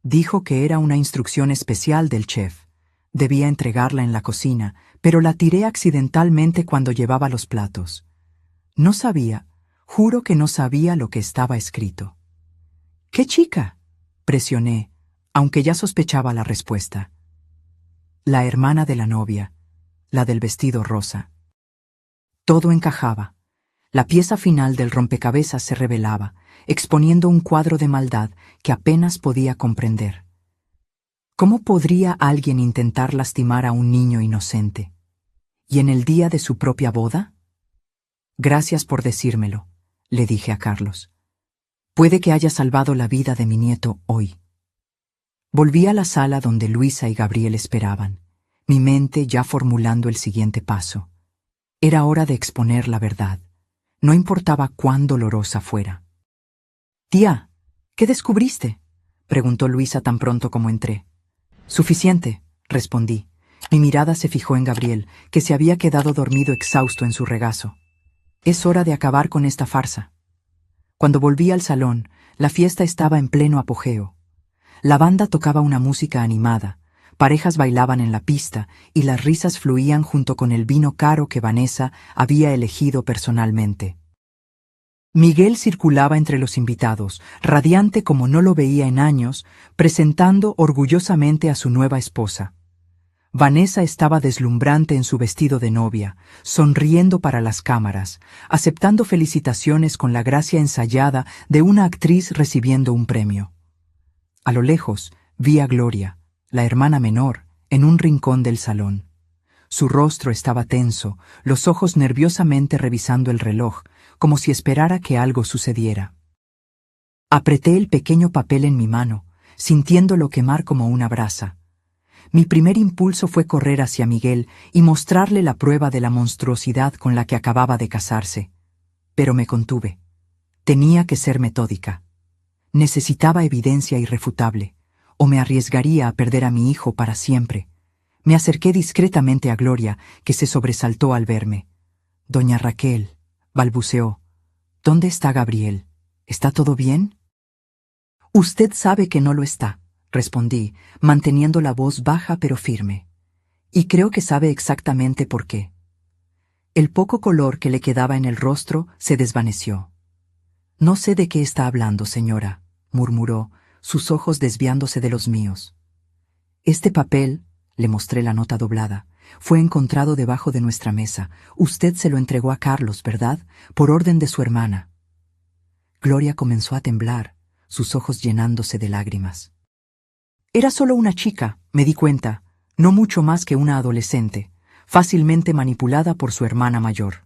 «Dijo que era una instrucción especial del chef. Debía entregarla en la cocina, pero la tiré accidentalmente cuando llevaba los platos. No sabía, juro que no sabía lo que estaba escrito». «¿Qué chica?», presioné, aunque ya sospechaba la respuesta. «La hermana de la novia, la del vestido rosa». Todo encajaba. La pieza final del rompecabezas se revelaba, exponiendo un cuadro de maldad que apenas podía comprender. ¿Cómo podría alguien intentar lastimar a un niño inocente? ¿Y en el día de su propia boda? «Gracias por decírmelo», le dije a Carlos. «Puede que haya salvado la vida de mi nieto hoy». Volví a la sala donde Luisa y Gabriel esperaban, mi mente ya formulando el siguiente paso. Era hora de exponer la verdad. No importaba cuán dolorosa fuera. «Tía, ¿qué descubriste?», preguntó Luisa tan pronto como entré. «Suficiente», respondí. Mi mirada se fijó en Gabriel, que se había quedado dormido exhausto en su regazo. «Es hora de acabar con esta farsa». Cuando volví al salón, la fiesta estaba en pleno apogeo. La banda tocaba una música animada, parejas bailaban en la pista y las risas fluían junto con el vino caro que Vanessa había elegido personalmente. Miguel circulaba entre los invitados, radiante como no lo veía en años, presentando orgullosamente a su nueva esposa. Vanessa estaba deslumbrante en su vestido de novia, sonriendo para las cámaras, aceptando felicitaciones con la gracia ensayada de una actriz recibiendo un premio. A lo lejos vi a Gloria, la hermana menor, en un rincón del salón. Su rostro estaba tenso, los ojos nerviosamente revisando el reloj, como si esperara que algo sucediera. Apreté el pequeño papel en mi mano, sintiéndolo quemar como una brasa. Mi primer impulso fue correr hacia Miguel y mostrarle la prueba de la monstruosidad con la que acababa de casarse. Pero me contuve. Tenía que ser metódica. Necesitaba evidencia irrefutable, o me arriesgaría a perder a mi hijo para siempre. Me acerqué discretamente a Gloria, que se sobresaltó al verme. «Doña Raquel», balbuceó, «¿dónde está Gabriel? ¿Está todo bien?» «Usted sabe que no lo está», respondí, manteniendo la voz baja pero firme. «Y creo que sabe exactamente por qué». El poco color que le quedaba en el rostro se desvaneció. «No sé de qué está hablando, señora», murmuró, sus ojos desviándose de los míos. «Este papel», le mostré la nota doblada, «fue encontrado debajo de nuestra mesa. Usted se lo entregó a Carlos, ¿verdad? Por orden de su hermana». Gloria comenzó a temblar, sus ojos llenándose de lágrimas. Era solo una chica, me di cuenta, no mucho más que una adolescente, fácilmente manipulada por su hermana mayor.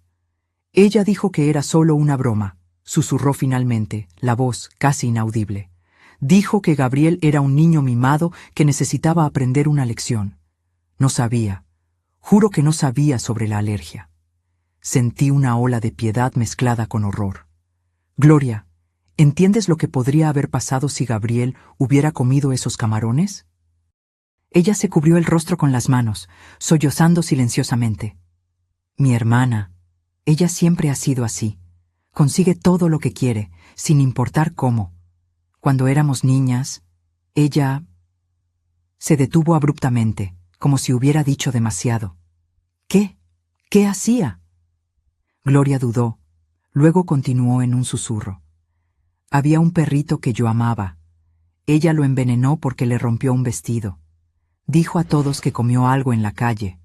Ella dijo que era solo una broma, susurró finalmente, la voz casi inaudible. Dijo que Gabriel era un niño mimado que necesitaba aprender una lección. No sabía, juro que no sabía sobre la alergia. Sentí una ola de piedad mezclada con horror. «Gloria, ¿entiendes lo que podría haber pasado si Gabriel hubiera comido esos camarones?» Ella se cubrió el rostro con las manos, sollozando silenciosamente. «Mi hermana, ella siempre ha sido así. Consigue todo lo que quiere, sin importar cómo. Cuando éramos niñas, ella...» Se detuvo abruptamente, como si hubiera dicho demasiado. «¿Qué? ¿Qué hacía?» Gloria dudó, luego continuó en un susurro. «Había un perrito que yo amaba. Ella lo envenenó porque le rompió un vestido. Dijo a todos que comió algo en la calle».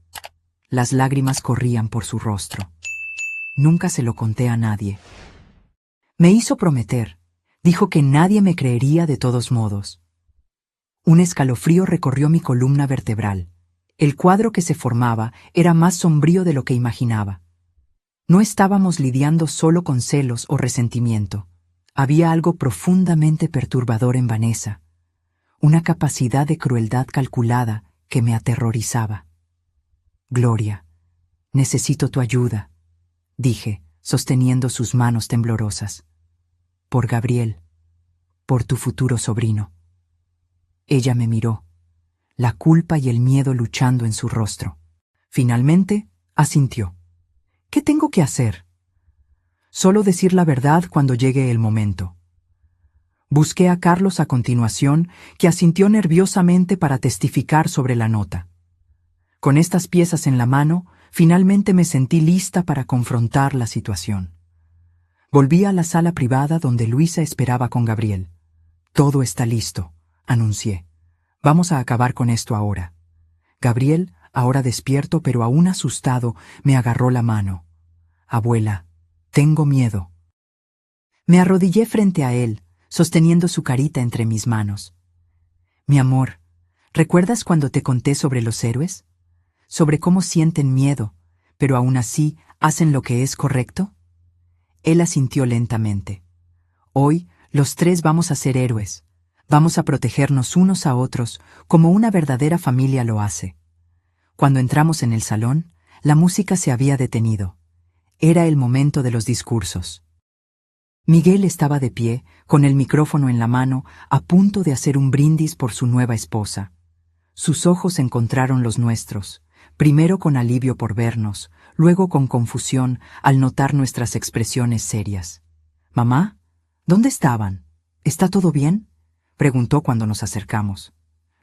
Las lágrimas corrían por su rostro. «Nunca se lo conté a nadie. Me hizo prometer. Dijo que nadie me creería de todos modos». Un escalofrío recorrió mi columna vertebral. El cuadro que se formaba era más sombrío de lo que imaginaba. No estábamos lidiando solo con celos o resentimiento. Había algo profundamente perturbador en Vanessa, una capacidad de crueldad calculada que me aterrorizaba. «Gloria, necesito tu ayuda», dije, sosteniendo sus manos temblorosas. «Por Gabriel, por tu futuro sobrino». Ella me miró, la culpa y el miedo luchando en su rostro. Finalmente, asintió. «¿Qué tengo que hacer?» «Solo decir la verdad cuando llegue el momento». Busqué a Carlos a continuación, que asintió nerviosamente para testificar sobre la nota. Con estas piezas en la mano, finalmente me sentí lista para confrontar la situación. Volví a la sala privada donde Luisa esperaba con Gabriel. «Todo está listo», anuncié. «Vamos a acabar con esto ahora». Gabriel, ahora despierto pero aún asustado, me agarró la mano. «Abuela, tengo miedo». Me arrodillé frente a él, sosteniendo su carita entre mis manos. «Mi amor, ¿recuerdas cuando te conté sobre los héroes? Sobre cómo sienten miedo, pero aún así hacen lo que es correcto?» Él asintió lentamente. «Hoy, los tres vamos a ser héroes. Vamos a protegernos unos a otros, como una verdadera familia lo hace». Cuando entramos en el salón, la música se había detenido. Era el momento de los discursos. Miguel estaba de pie, con el micrófono en la mano, a punto de hacer un brindis por su nueva esposa. Sus ojos encontraron los nuestros, primero con alivio por vernos, luego con confusión al notar nuestras expresiones serias. «Mamá, ¿Dónde estaban? ¿Está todo bien?, preguntó cuando nos acercamos.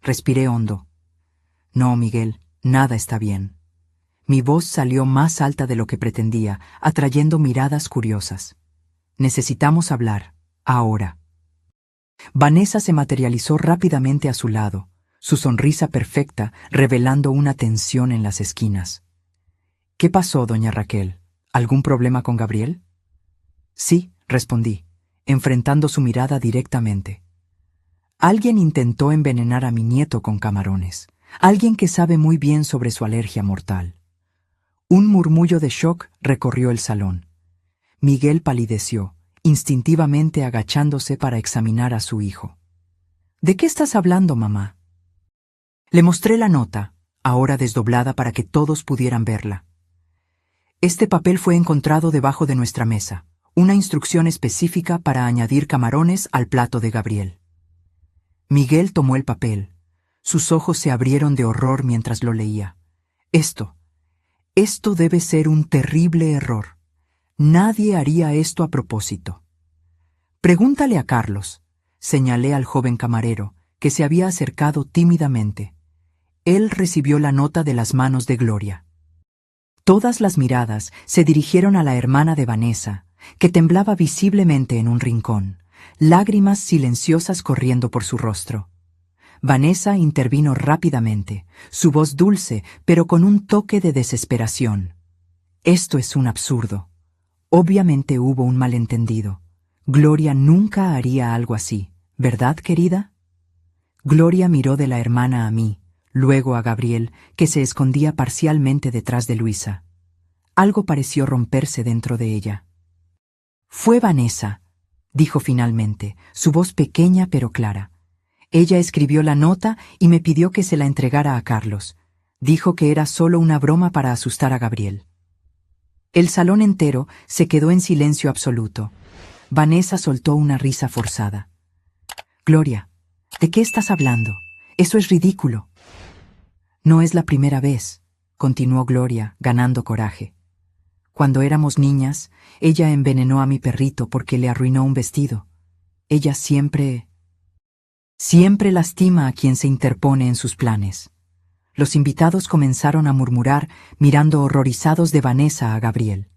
Respiré hondo. No, Miguel, nada está bien. Mi voz salió más alta de lo que pretendía, atrayendo miradas curiosas. Necesitamos hablar, ahora. Vanessa se materializó rápidamente a su lado, su sonrisa perfecta revelando una tensión en las esquinas. ¿Qué pasó, doña Raquel? ¿Algún problema con Gabriel? Sí, respondí, enfrentando su mirada directamente. Alguien intentó envenenar a mi nieto con camarones. Alguien que sabe muy bien sobre su alergia mortal. Un murmullo de shock recorrió el salón. Miguel palideció, instintivamente agachándose para examinar a su hijo. ¿De qué estás hablando, mamá? Le mostré la nota, ahora desdoblada para que todos pudieran verla. Este papel fue encontrado debajo de nuestra mesa, una instrucción específica para añadir camarones al plato de Gabriel. Miguel tomó el papel. Sus ojos se abrieron de horror mientras lo leía. Esto debe ser un terrible error. Nadie haría esto a propósito. Pregúntale a Carlos, señalé al joven camarero, que se había acercado tímidamente. Él recibió la nota de las manos de Gloria. Todas las miradas se dirigieron a la hermana de Vanessa, que temblaba visiblemente en un rincón, lágrimas silenciosas corriendo por su rostro. Vanessa intervino rápidamente, su voz dulce, pero con un toque de desesperación. Esto es un absurdo. Obviamente hubo un malentendido. Gloria nunca haría algo así, ¿verdad, querida? Gloria miró de la hermana a mí, luego a Gabriel, que se escondía parcialmente detrás de Luisa. Algo pareció romperse dentro de ella. Fue Vanessa, dijo finalmente, su voz pequeña pero clara. Ella escribió la nota y me pidió que se la entregara a Carlos. Dijo que era solo una broma para asustar a Gabriel. El salón entero se quedó en silencio absoluto. Vanessa soltó una risa forzada. Gloria, ¿de qué estás hablando? Eso es ridículo. No es la primera vez, continuó Gloria, ganando coraje. Cuando éramos niñas, ella envenenó a mi perrito porque le arruinó un vestido. Ella siempre lastima a quien se interpone en sus planes. Los invitados comenzaron a murmurar, mirando horrorizados de Vanessa a Gabriel.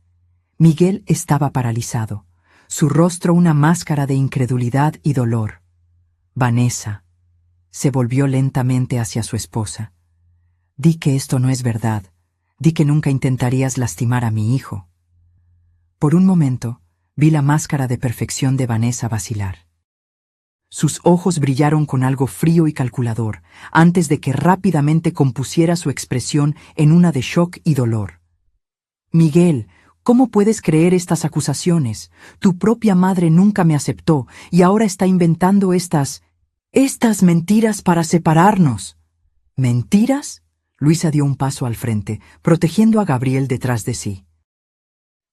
Miguel estaba paralizado, su rostro una máscara de incredulidad y dolor. Vanessa se volvió lentamente hacia su esposa. Di que esto no es verdad. Di que nunca intentarías lastimar a mi hijo. Por un momento, vi la máscara de perfección de Vanessa vacilar. Sus ojos brillaron con algo frío y calculador, antes de que rápidamente compusiera su expresión en una de shock y dolor. Miguel, ¿cómo puedes creer estas acusaciones? Tu propia madre nunca me aceptó y ahora está inventando estas mentiras para separarnos. ¿Mentiras? Luisa dio un paso al frente, protegiendo a Gabriel detrás de sí.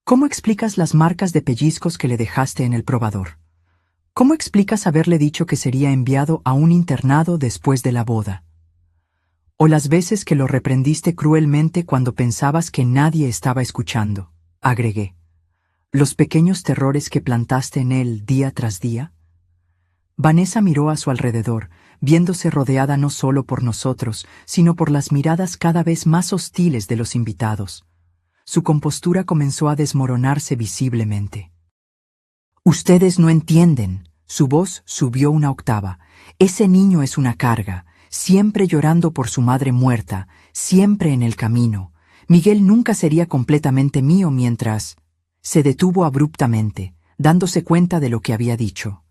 ¿Cómo explicas las marcas de pellizcos que le dejaste en el probador? ¿Cómo explicas haberle dicho que sería enviado a un internado después de la boda? ¿O las veces que lo reprendiste cruelmente cuando pensabas que nadie estaba escuchando? Agregué. ¿Los pequeños terrores que plantaste en él día tras día? Vanessa miró a su alrededor, viéndose rodeada no solo por nosotros, sino por las miradas cada vez más hostiles de los invitados. Su compostura comenzó a desmoronarse visiblemente. Ustedes no entienden. Su voz subió una octava. Ese niño es una carga, siempre llorando por su madre muerta, siempre en el camino. Miguel nunca sería completamente mío mientras... Se detuvo abruptamente, dándose cuenta de lo que había dicho.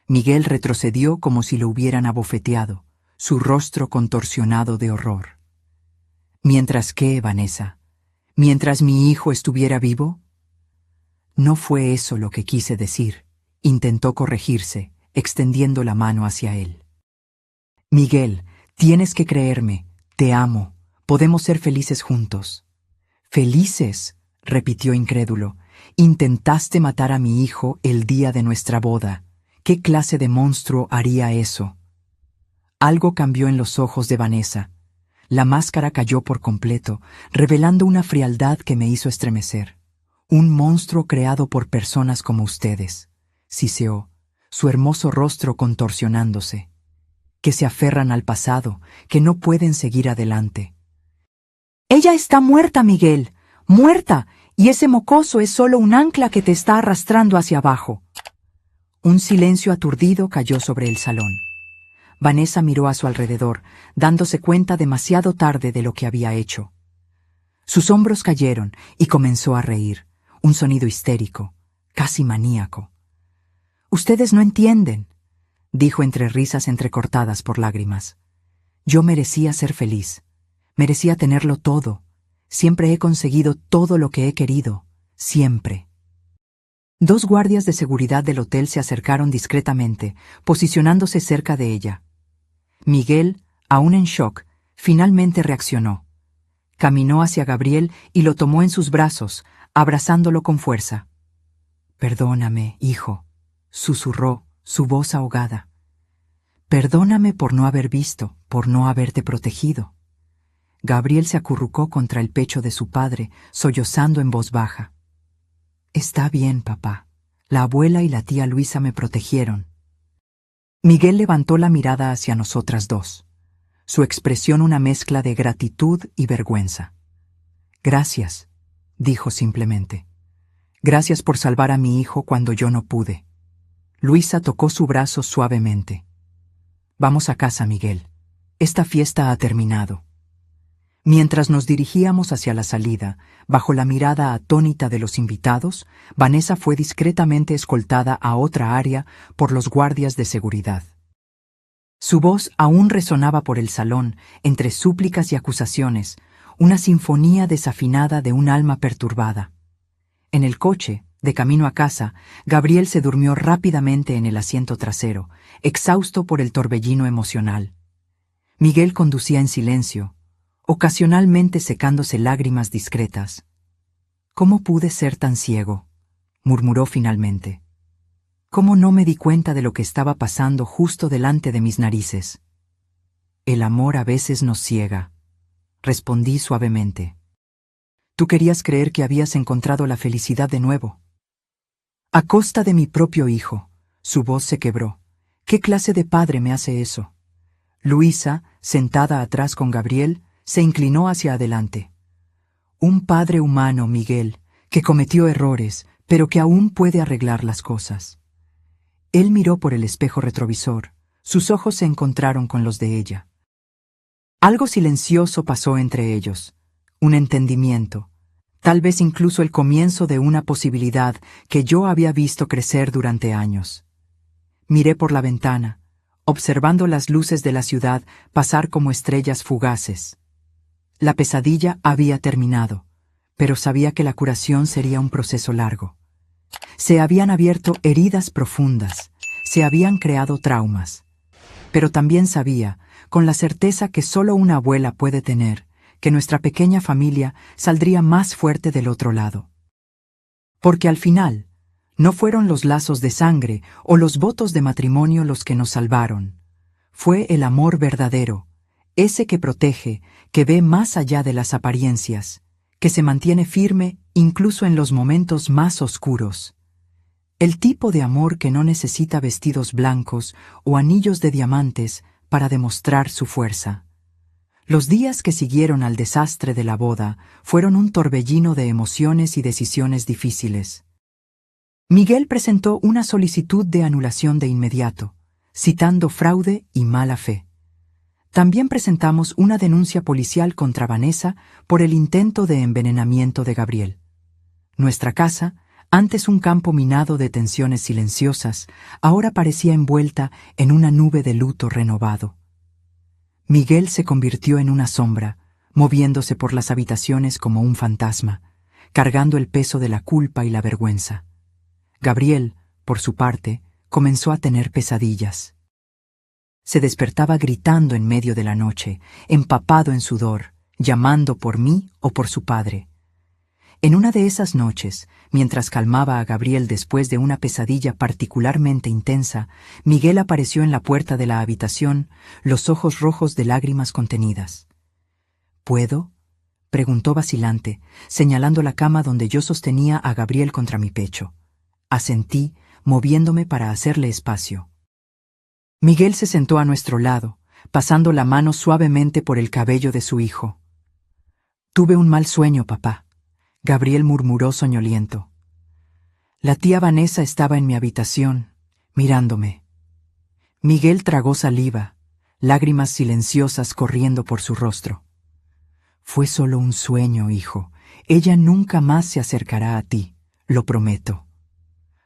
Miguel retrocedió como si lo hubieran abofeteado, su rostro contorsionado de horror. ¿Mientras qué, Vanessa? ¿Mientras mi hijo estuviera vivo? No fue eso lo que quise decir. Intentó corregirse, extendiendo la mano hacia él. Miguel, tienes que creerme. Te amo. Podemos ser felices juntos. ¿Felices?, repitió incrédulo. Intentaste matar a mi hijo el día de nuestra boda. ¿Qué clase de monstruo haría eso? Algo cambió en los ojos de Vanessa. La máscara cayó por completo, revelando una frialdad que me hizo estremecer. Un monstruo creado por personas como ustedes. siseó, su hermoso rostro contorsionándose. Que se aferran al pasado, que no pueden seguir adelante. Ella está muerta, Miguel, muerta, y ese mocoso es solo un ancla que te está arrastrando hacia abajo. Un silencio aturdido cayó sobre el salón. Vanessa miró a su alrededor, dándose cuenta demasiado tarde de lo que había hecho. Sus hombros cayeron y comenzó a reír, un sonido histérico, casi maníaco. «Ustedes no entienden», dijo entre risas entrecortadas por lágrimas. «Yo merecía ser feliz, merecía tenerlo todo. Siempre he conseguido todo lo que he querido, siempre». Dos guardias de seguridad del hotel se acercaron discretamente, posicionándose cerca de ella. Miguel, aún en shock, finalmente reaccionó. Caminó hacia Gabriel y lo tomó en sus brazos, abrazándolo con fuerza. «Perdóname, hijo», susurró, su voz ahogada. «Perdóname por no haber visto, por no haberte protegido». Gabriel se acurrucó contra el pecho de su padre, sollozando en voz baja. «Está bien, papá. La abuela y la tía Luisa me protegieron». Miguel levantó la mirada hacia nosotras dos. Su expresión una mezcla de gratitud y vergüenza. «Gracias», dijo simplemente. «Gracias por salvar a mi hijo cuando yo no pude». Luisa tocó su brazo suavemente. «Vamos a casa, Miguel. Esta fiesta ha terminado». Mientras nos dirigíamos hacia la salida, bajo la mirada atónita de los invitados, Vanessa fue discretamente escoltada a otra área por los guardias de seguridad. Su voz aún resonaba por el salón, entre súplicas y acusaciones, una sinfonía desafinada de un alma perturbada. En el coche, de camino a casa, Gabriel se durmió rápidamente en el asiento trasero, exhausto por el torbellino emocional. Miguel conducía en silencio, ocasionalmente secándose lágrimas discretas. «¿Cómo pude ser tan ciego?», murmuró finalmente. «¿Cómo no me di cuenta de lo que estaba pasando justo delante de mis narices?». «El amor a veces nos ciega», respondí suavemente. «Tú querías creer que habías encontrado la felicidad de nuevo». «A costa de mi propio hijo», su voz se quebró. «¿Qué clase de padre me hace eso?». Luisa, sentada atrás con Gabriel, se inclinó hacia adelante. «Un padre humano, Miguel, que cometió errores, pero que aún puede arreglar las cosas». Él miró por el espejo retrovisor. Sus ojos se encontraron con los de ella. Algo silencioso pasó entre ellos. Un entendimiento. Tal vez incluso el comienzo de una posibilidad que yo había visto crecer durante años. Miré por la ventana, observando las luces de la ciudad pasar como estrellas fugaces. La pesadilla había terminado, pero sabía que la curación sería un proceso largo. Se habían abierto heridas profundas, se habían creado traumas. Pero también sabía, con la certeza que solo una abuela puede tener, que nuestra pequeña familia saldría más fuerte del otro lado. Porque al final, no fueron los lazos de sangre o los votos de matrimonio los que nos salvaron. Fue el amor verdadero, ese que protege, que ve más allá de las apariencias, que se mantiene firme incluso en los momentos más oscuros. El tipo de amor que no necesita vestidos blancos o anillos de diamantes para demostrar su fuerza. Los días que siguieron al desastre de la boda fueron un torbellino de emociones y decisiones difíciles. Miguel presentó una solicitud de anulación de inmediato, citando fraude y mala fe. También presentamos una denuncia policial contra Vanessa por el intento de envenenamiento de Gabriel. Nuestra casa, antes un campo minado de tensiones silenciosas, ahora parecía envuelta en una nube de luto renovado. Miguel se convirtió en una sombra, moviéndose por las habitaciones como un fantasma, cargando el peso de la culpa y la vergüenza. Gabriel, por su parte, comenzó a tener pesadillas. Se despertaba gritando en medio de la noche, empapado en sudor, llamando por mí o por su padre. En una de esas noches, mientras calmaba a Gabriel después de una pesadilla particularmente intensa, Miguel apareció en la puerta de la habitación, los ojos rojos de lágrimas contenidas. «¿Puedo?», preguntó vacilante, señalando la cama donde yo sostenía a Gabriel contra mi pecho. Asentí, moviéndome para hacerle espacio. Miguel se sentó a nuestro lado, pasando la mano suavemente por el cabello de su hijo. «Tuve un mal sueño, papá», Gabriel murmuró soñoliento. La tía Vanessa estaba en mi habitación, mirándome. Miguel tragó saliva, lágrimas silenciosas corriendo por su rostro. «Fue solo un sueño, hijo. Ella nunca más se acercará a ti, lo prometo».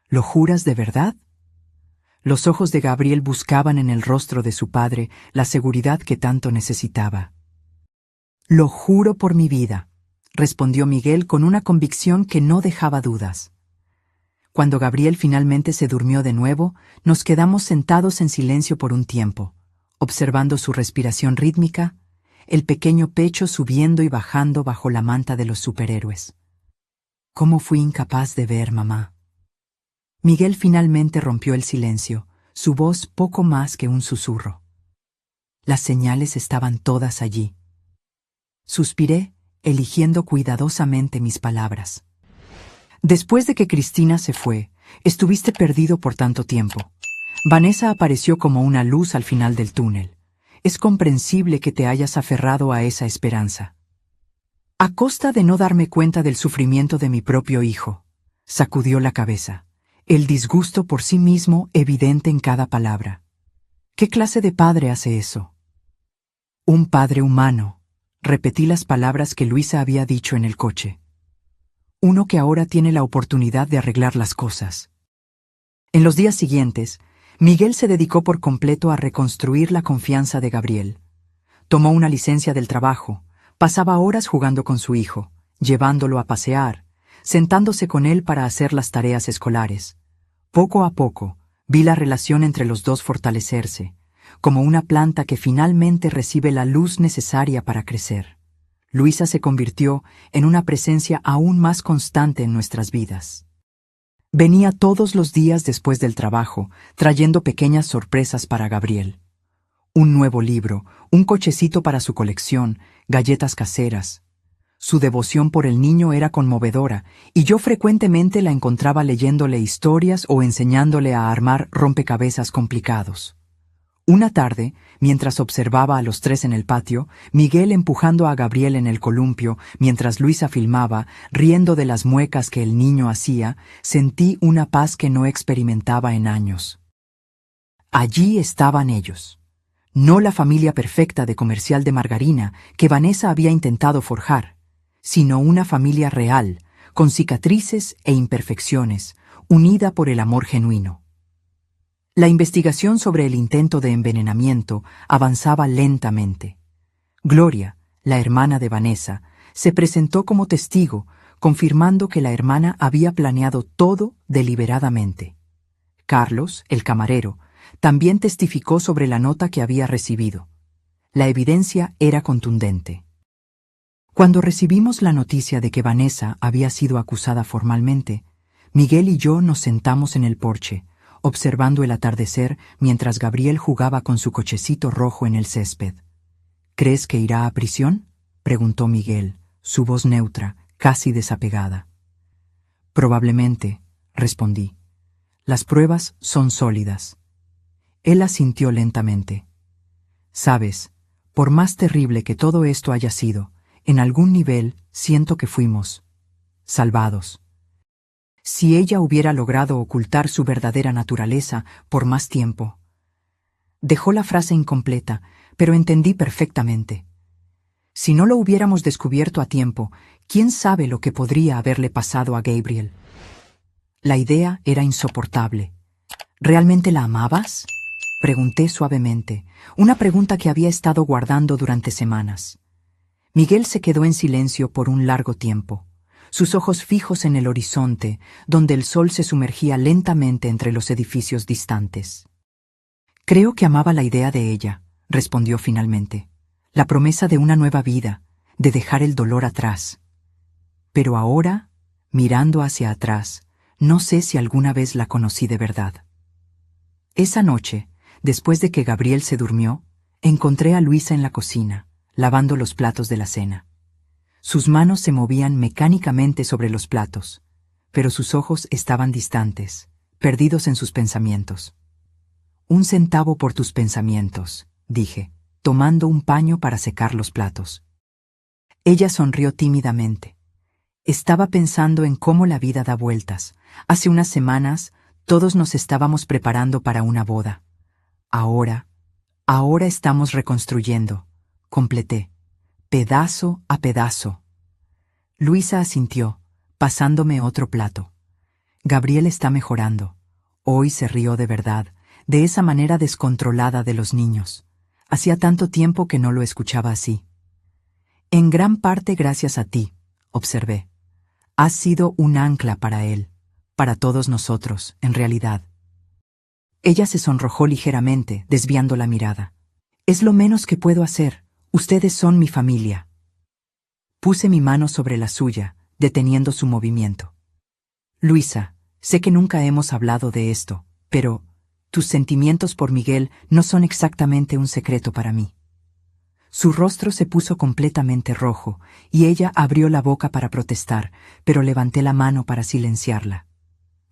«¿Lo juras de verdad?». Los ojos de Gabriel buscaban en el rostro de su padre la seguridad que tanto necesitaba. «Lo juro por mi vida», respondió Miguel con una convicción que no dejaba dudas. Cuando Gabriel finalmente se durmió de nuevo, nos quedamos sentados en silencio por un tiempo, observando su respiración rítmica, el pequeño pecho subiendo y bajando bajo la manta de los superhéroes. «¿Cómo fui incapaz de ver, mamá?». Miguel finalmente rompió el silencio, su voz poco más que un susurro. Las señales estaban todas allí. Suspiré, eligiendo cuidadosamente mis palabras. «Después de que Cristina se fue, estuviste perdido por tanto tiempo. Vanessa apareció como una luz al final del túnel. Es comprensible que te hayas aferrado a esa esperanza. A costa de no darme cuenta del sufrimiento de mi propio hijo», sacudió la cabeza, el disgusto por sí mismo evidente en cada palabra. «¿Qué clase de padre hace eso?». «Un padre humano», repetí las palabras que Luisa había dicho en el coche. «Uno que ahora tiene la oportunidad de arreglar las cosas». En los días siguientes, Miguel se dedicó por completo a reconstruir la confianza de Gabriel. Tomó una licencia del trabajo, pasaba horas jugando con su hijo, llevándolo a pasear, sentándose con él para hacer las tareas escolares. Poco a poco, vi la relación entre los dos fortalecerse, como una planta que finalmente recibe la luz necesaria para crecer. Luisa se convirtió en una presencia aún más constante en nuestras vidas. Venía todos los días después del trabajo, trayendo pequeñas sorpresas para Gabriel. Un nuevo libro, un cochecito para su colección, galletas caseras. Su devoción por el niño era conmovedora, y yo frecuentemente la encontraba leyéndole historias o enseñándole a armar rompecabezas complicados. Una tarde, mientras observaba a los tres en el patio, Miguel empujando a Gabriel en el columpio, mientras Luisa filmaba, riendo de las muecas que el niño hacía, sentí una paz que no experimentaba en años. Allí estaban ellos. No la familia perfecta de comercial de margarina que Vanessa había intentado forjar, sino una familia real, con cicatrices e imperfecciones, unida por el amor genuino. La investigación sobre el intento de envenenamiento avanzaba lentamente. Gloria, la hermana de Vanessa, se presentó como testigo, confirmando que la hermana había planeado todo deliberadamente. Carlos, el camarero, también testificó sobre la nota que había recibido. La evidencia era contundente. Cuando recibimos la noticia de que Vanessa había sido acusada formalmente, Miguel y yo nos sentamos en el porche, observando el atardecer mientras Gabriel jugaba con su cochecito rojo en el césped. «¿Crees que irá a prisión?», preguntó Miguel, su voz neutra, casi desapegada. «Probablemente», respondí. «Las pruebas son sólidas». Él asintió lentamente. «Sabes, por más terrible que todo esto haya sido, en algún nivel siento que fuimos salvados. Si ella hubiera logrado ocultar su verdadera naturaleza por más tiempo». Dejó la frase incompleta, pero entendí perfectamente. Si no lo hubiéramos descubierto a tiempo, ¿quién sabe lo que podría haberle pasado a Gabriel? La idea era insoportable. «¿Realmente la amabas?», pregunté suavemente, una pregunta que había estado guardando durante semanas. Miguel se quedó en silencio por un largo tiempo, sus ojos fijos en el horizonte, donde el sol se sumergía lentamente entre los edificios distantes. «Creo que amaba la idea de ella», respondió finalmente, «la promesa de una nueva vida, de dejar el dolor atrás. Pero ahora, mirando hacia atrás, no sé si alguna vez la conocí de verdad». Esa noche, después de que Gabriel se durmió, encontré a Luisa en la cocina, lavando los platos de la cena. Sus manos se movían mecánicamente sobre los platos, pero sus ojos estaban distantes, perdidos en sus pensamientos. 1 centavo por tus pensamientos, dije, tomando un paño para secar los platos. Ella sonrió tímidamente. Estaba pensando en cómo la vida da vueltas. Hace unas semanas, todos nos estábamos preparando para una boda. Ahora estamos reconstruyendo, completé, pedazo a pedazo. Luisa asintió, pasándome otro plato. Gabriel está mejorando. Hoy se rió de verdad, de esa manera descontrolada de los niños. Hacía tanto tiempo que no lo escuchaba así. En gran parte gracias a ti, observé. Has sido un ancla para él, para todos nosotros, en realidad. Ella se sonrojó ligeramente, desviando la mirada. Es lo menos que puedo hacer. Ustedes son mi familia. Puse mi mano sobre la suya, deteniendo su movimiento. Luisa, sé que nunca hemos hablado de esto, pero tus sentimientos por Miguel no son exactamente un secreto para mí. Su rostro se puso completamente rojo, y ella abrió la boca para protestar, pero levanté la mano para silenciarla.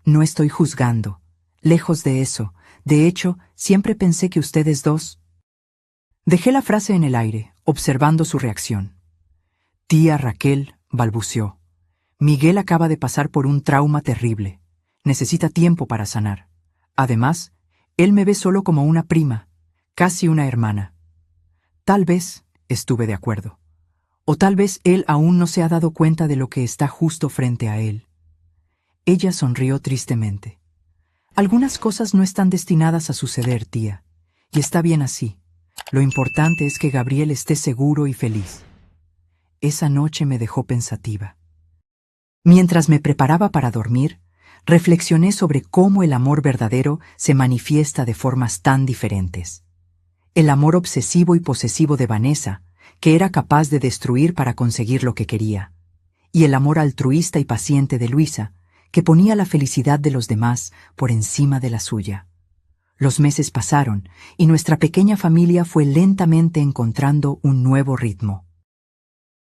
No estoy juzgando. Lejos de eso. De hecho, siempre pensé que ustedes dos... Dejé la frase en el aire, observando su reacción. Tía Raquel balbuceó. Miguel acaba de pasar por un trauma terrible. Necesita tiempo para sanar. Además, él me ve solo como una prima, casi una hermana. Tal vez, estuve de acuerdo. O tal vez él aún no se ha dado cuenta de lo que está justo frente a él. Ella sonrió tristemente. Algunas cosas no están destinadas a suceder, tía, y está bien así. Lo importante es que Gabriel esté seguro y feliz. Esa noche me dejó pensativa. Mientras me preparaba para dormir, reflexioné sobre cómo el amor verdadero se manifiesta de formas tan diferentes. El amor obsesivo y posesivo de Vanessa, que era capaz de destruir para conseguir lo que quería, y el amor altruista y paciente de Luisa, que ponía la felicidad de los demás por encima de la suya. Los meses pasaron, y nuestra pequeña familia fue lentamente encontrando un nuevo ritmo.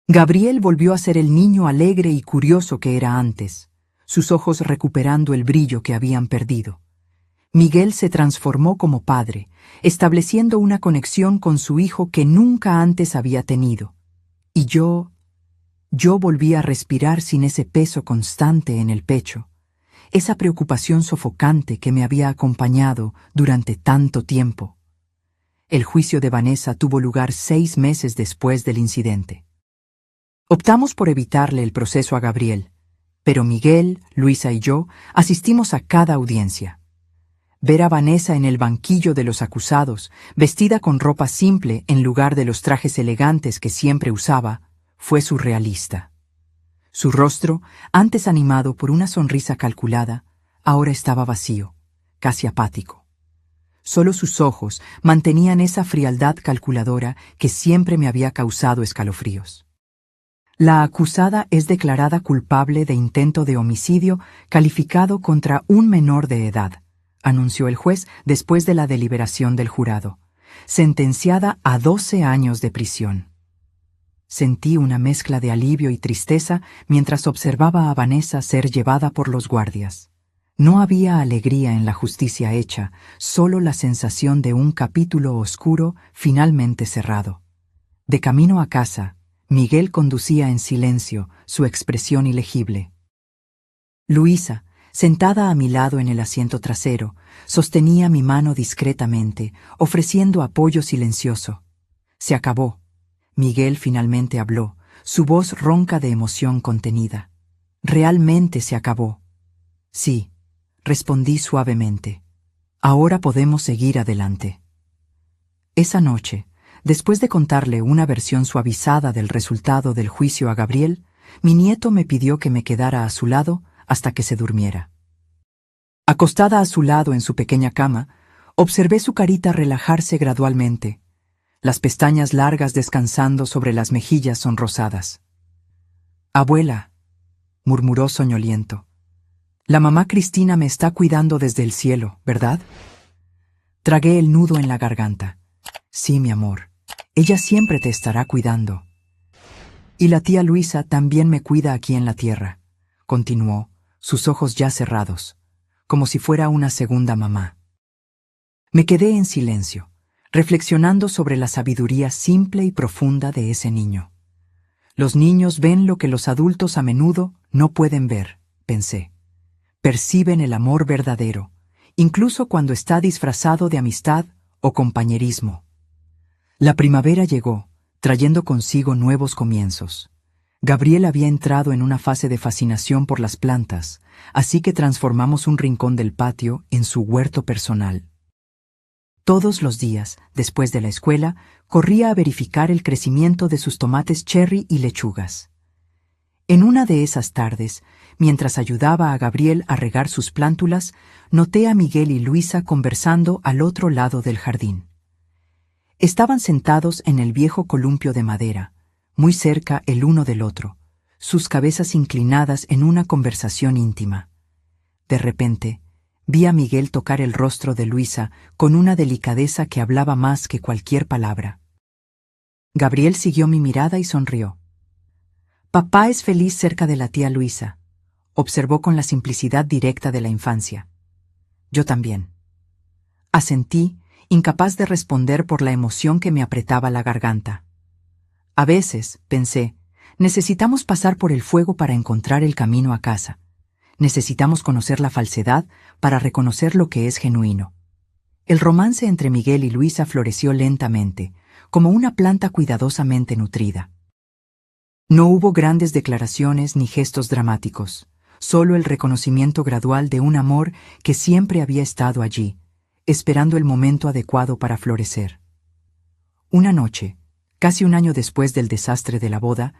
Gabriel volvió a ser el niño alegre y curioso que era antes, sus ojos recuperando el brillo que habían perdido. Miguel se transformó como padre, estableciendo una conexión con su hijo que nunca antes había tenido. Y yo volví a respirar sin ese peso constante en el pecho, esa preocupación sofocante que me había acompañado durante tanto tiempo. El juicio de Vanessa tuvo lugar 6 meses después del incidente. Optamos por evitarle el proceso a Gabriel, pero Miguel, Luisa y yo asistimos a cada audiencia. Ver a Vanessa en el banquillo de los acusados, vestida con ropa simple en lugar de los trajes elegantes que siempre usaba, fue surrealista. Su rostro, antes animado por una sonrisa calculada, ahora estaba vacío, casi apático. Solo sus ojos mantenían esa frialdad calculadora que siempre me había causado escalofríos. La acusada es declarada culpable de intento de homicidio calificado contra un menor de edad, anunció el juez después de la deliberación del jurado, sentenciada a 12 años de prisión. Sentí una mezcla de alivio y tristeza mientras observaba a Vanessa ser llevada por los guardias. No había alegría en la justicia hecha, solo la sensación de un capítulo oscuro finalmente cerrado. De camino a casa, Miguel conducía en silencio, su expresión ilegible. Luisa, sentada a mi lado en el asiento trasero, sostenía mi mano discretamente, ofreciendo apoyo silencioso. Se acabó. Miguel finalmente habló, su voz ronca de emoción contenida. Realmente se acabó. Sí, respondí suavemente. Ahora podemos seguir adelante. Esa noche, después de contarle una versión suavizada del resultado del juicio a Gabriel, mi nieto me pidió que me quedara a su lado hasta que se durmiera. Acostada a su lado en su pequeña cama, observé su carita relajarse gradualmente, las pestañas largas descansando sobre las mejillas sonrosadas. «Abuela», murmuró soñoliento, «la mamá Cristina me está cuidando desde el cielo, ¿verdad?» Tragué el nudo en la garganta. «Sí, mi amor, ella siempre te estará cuidando». «Y la tía Luisa también me cuida aquí en la tierra», continuó, sus ojos ya cerrados. como si fuera una segunda mamá. Me quedé en silencio, reflexionando sobre la sabiduría simple y profunda de ese niño. Los niños ven lo que los adultos a menudo no pueden ver, pensé. Perciben el amor verdadero, incluso cuando está disfrazado de amistad o compañerismo. La primavera llegó, trayendo consigo nuevos comienzos. Gabriel había entrado en una fase de fascinación por las plantas, así que transformamos un rincón del patio en su huerto personal. Todos los días, después de la escuela, corría a verificar el crecimiento de sus tomates cherry y lechugas. En una de esas tardes, mientras ayudaba a Gabriel a regar sus plántulas, noté a Miguel y Luisa conversando al otro lado del jardín. Estaban sentados en el viejo columpio de madera, muy cerca el uno del otro, sus cabezas inclinadas en una conversación íntima. De repente, vi a Miguel tocar el rostro de Luisa con una delicadeza que hablaba más que cualquier palabra. Gabriel siguió mi mirada y sonrió. «Papá es feliz cerca de la tía Luisa», observó con la simplicidad directa de la infancia. Yo también. Asentí, incapaz de responder por la emoción que me apretaba la garganta. A veces, pensé, necesitamos pasar por el fuego para encontrar el camino a casa. Necesitamos conocer la falsedad para reconocer lo que es genuino. El romance entre Miguel y Luisa floreció lentamente, como una planta cuidadosamente nutrida. No hubo grandes declaraciones ni gestos dramáticos, solo el reconocimiento gradual de un amor que siempre había estado allí, esperando el momento adecuado para florecer. Una noche, casi un año después del desastre de la boda,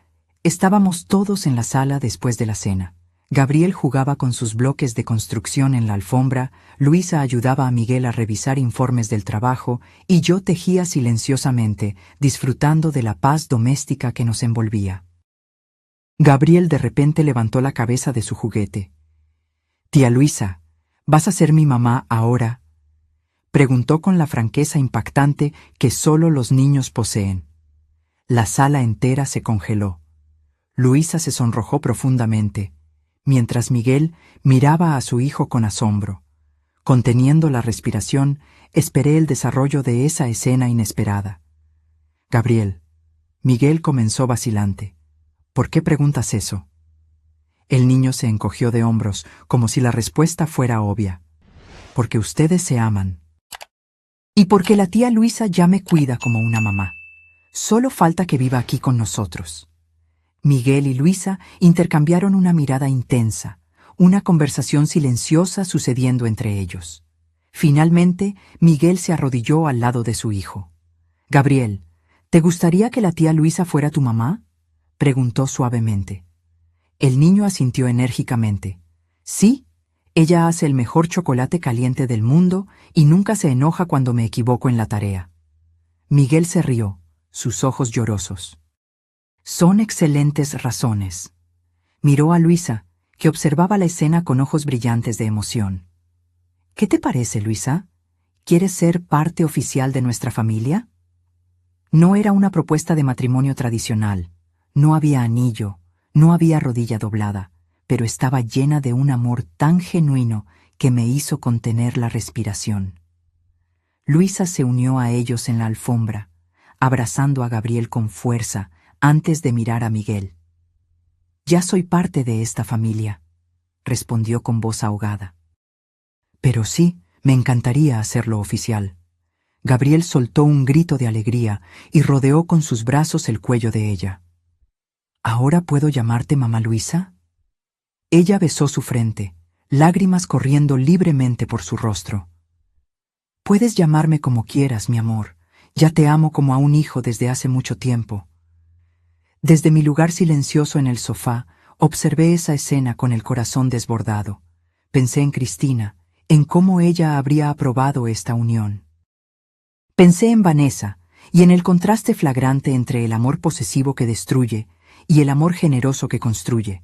estábamos todos en la sala después de la cena. Gabriel jugaba con sus bloques de construcción en la alfombra, Luisa ayudaba a Miguel a revisar informes del trabajo y yo tejía silenciosamente, disfrutando de la paz doméstica que nos envolvía. Gabriel de repente levantó la cabeza de su juguete. «Tía Luisa, ¿vas a ser mi mamá ahora?», preguntó con la franqueza impactante que solo los niños poseen. La sala entera se congeló. Luisa se sonrojó profundamente, mientras Miguel miraba a su hijo con asombro. Conteniendo la respiración, esperé el desarrollo de esa escena inesperada. «Gabriel», Miguel comenzó vacilante, «¿por qué preguntas eso?». El niño se encogió de hombros, como si la respuesta fuera obvia. «Porque ustedes se aman. Y porque la tía Luisa ya me cuida como una mamá. Solo falta que viva aquí con nosotros». Miguel y Luisa intercambiaron una mirada intensa, una conversación silenciosa sucediendo entre ellos. Finalmente, Miguel se arrodilló al lado de su hijo. «Gabriel, ¿te gustaría que la tía Luisa fuera tu mamá?», preguntó suavemente. El niño asintió enérgicamente. «Sí, ella hace el mejor chocolate caliente del mundo y nunca se enoja cuando me equivoco en la tarea». Miguel se rió, sus ojos llorosos. «Son excelentes razones». Miró a Luisa, que observaba la escena con ojos brillantes de emoción. «¿Qué te parece, Luisa? ¿Quieres ser parte oficial de nuestra familia?». No era una propuesta de matrimonio tradicional. No había anillo, no había rodilla doblada, pero estaba llena de un amor tan genuino que me hizo contener la respiración. Luisa se unió a ellos en la alfombra, abrazando a Gabriel con fuerza antes de mirar a Miguel. «Ya soy parte de esta familia», respondió con voz ahogada. «Pero sí, me encantaría hacerlo oficial». Gabriel soltó un grito de alegría y rodeó con sus brazos el cuello de ella. «¿Ahora puedo llamarte mamá Luisa?». Ella besó su frente, lágrimas corriendo libremente por su rostro. «Puedes llamarme como quieras, mi amor. Ya te amo como a un hijo desde hace mucho tiempo». Desde mi lugar silencioso en el sofá, observé esa escena con el corazón desbordado. Pensé en Cristina, en cómo ella habría aprobado esta unión. Pensé en Vanessa y en el contraste flagrante entre el amor posesivo que destruye y el amor generoso que construye.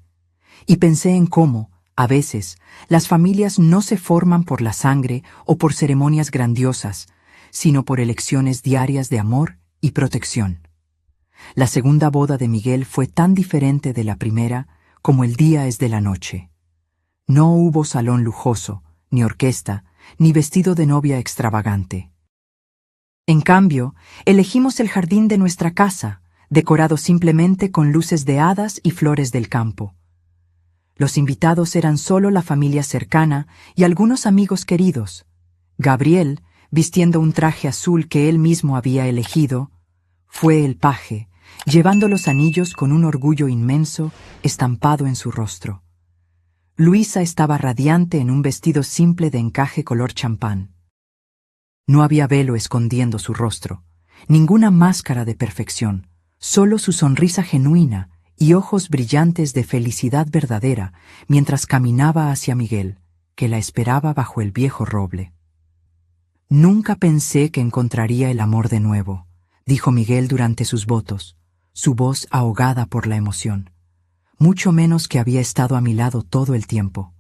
Y pensé en cómo, a veces, las familias no se forman por la sangre o por ceremonias grandiosas, sino por elecciones diarias de amor y protección. La segunda boda de Miguel fue tan diferente de la primera como el día es de la noche. No hubo salón lujoso, ni orquesta, ni vestido de novia extravagante. En cambio, elegimos el jardín de nuestra casa, decorado simplemente con luces de hadas y flores del campo. Los invitados eran solo la familia cercana y algunos amigos queridos. Gabriel, vistiendo un traje azul que él mismo había elegido, fue el paje, llevando los anillos con un orgullo inmenso estampado en su rostro. Luisa estaba radiante en un vestido simple de encaje color champán. No había velo escondiendo su rostro, ninguna máscara de perfección, solo su sonrisa genuina y ojos brillantes de felicidad verdadera mientras caminaba hacia Miguel, que la esperaba bajo el viejo roble. «Nunca pensé que encontraría el amor de nuevo», dijo Miguel durante sus votos, su voz ahogada por la emoción. «Mucho menos que había estado a mi lado todo el tiempo».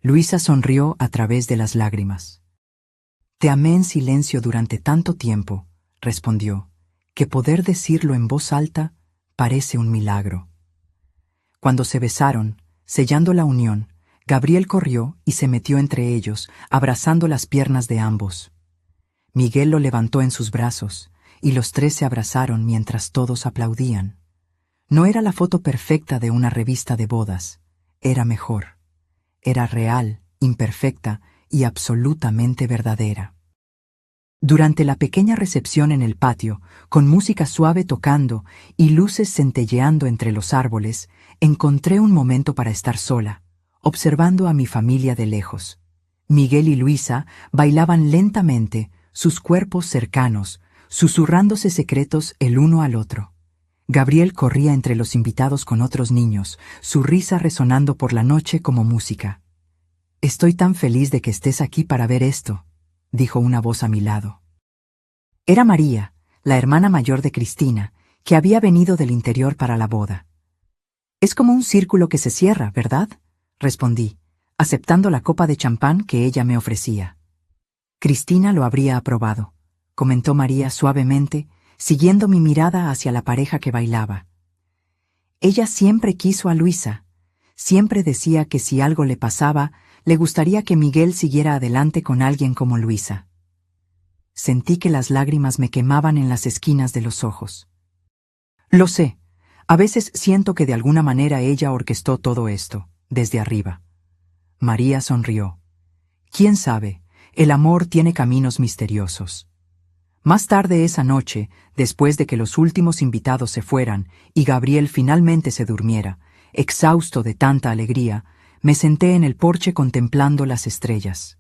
Luisa sonrió a través de las lágrimas. «Te amé en silencio durante tanto tiempo», respondió, «que poder decirlo en voz alta parece un milagro». Cuando se besaron, sellando la unión, Gabriel corrió y se metió entre ellos, abrazando las piernas de ambos. Miguel lo levantó en sus brazos, y los tres se abrazaron mientras todos aplaudían. No era la foto perfecta de una revista de bodas, era mejor. Era real, imperfecta y absolutamente verdadera. Durante la pequeña recepción en el patio, con música suave tocando y luces centelleando entre los árboles, encontré un momento para estar sola, observando a mi familia de lejos. Miguel y Luisa bailaban lentamente, sus cuerpos cercanos, susurrándose secretos el uno al otro. Gabriel corría entre los invitados con otros niños, su risa resonando por la noche como música. «Estoy tan feliz de que estés aquí para ver esto», dijo una voz a mi lado. Era María, la hermana mayor de Cristina, que había venido del interior para la boda. «Es como un círculo que se cierra, ¿verdad?», respondí, aceptando la copa de champán que ella me ofrecía. «Cristina lo habría aprobado», comentó María suavemente, siguiendo mi mirada hacia la pareja que bailaba. «Ella siempre quiso a Luisa, siempre decía que si algo le pasaba, le gustaría que Miguel siguiera adelante con alguien como Luisa». Sentí que las lágrimas me quemaban en las esquinas de los ojos. «Lo sé, a veces siento que de alguna manera ella orquestó todo esto, desde arriba». María sonrió. «¿Quién sabe? El amor tiene caminos misteriosos». Más tarde esa noche, después de que los últimos invitados se fueran y Gabriel finalmente se durmiera, exhausto de tanta alegría, me senté en el porche contemplando las estrellas.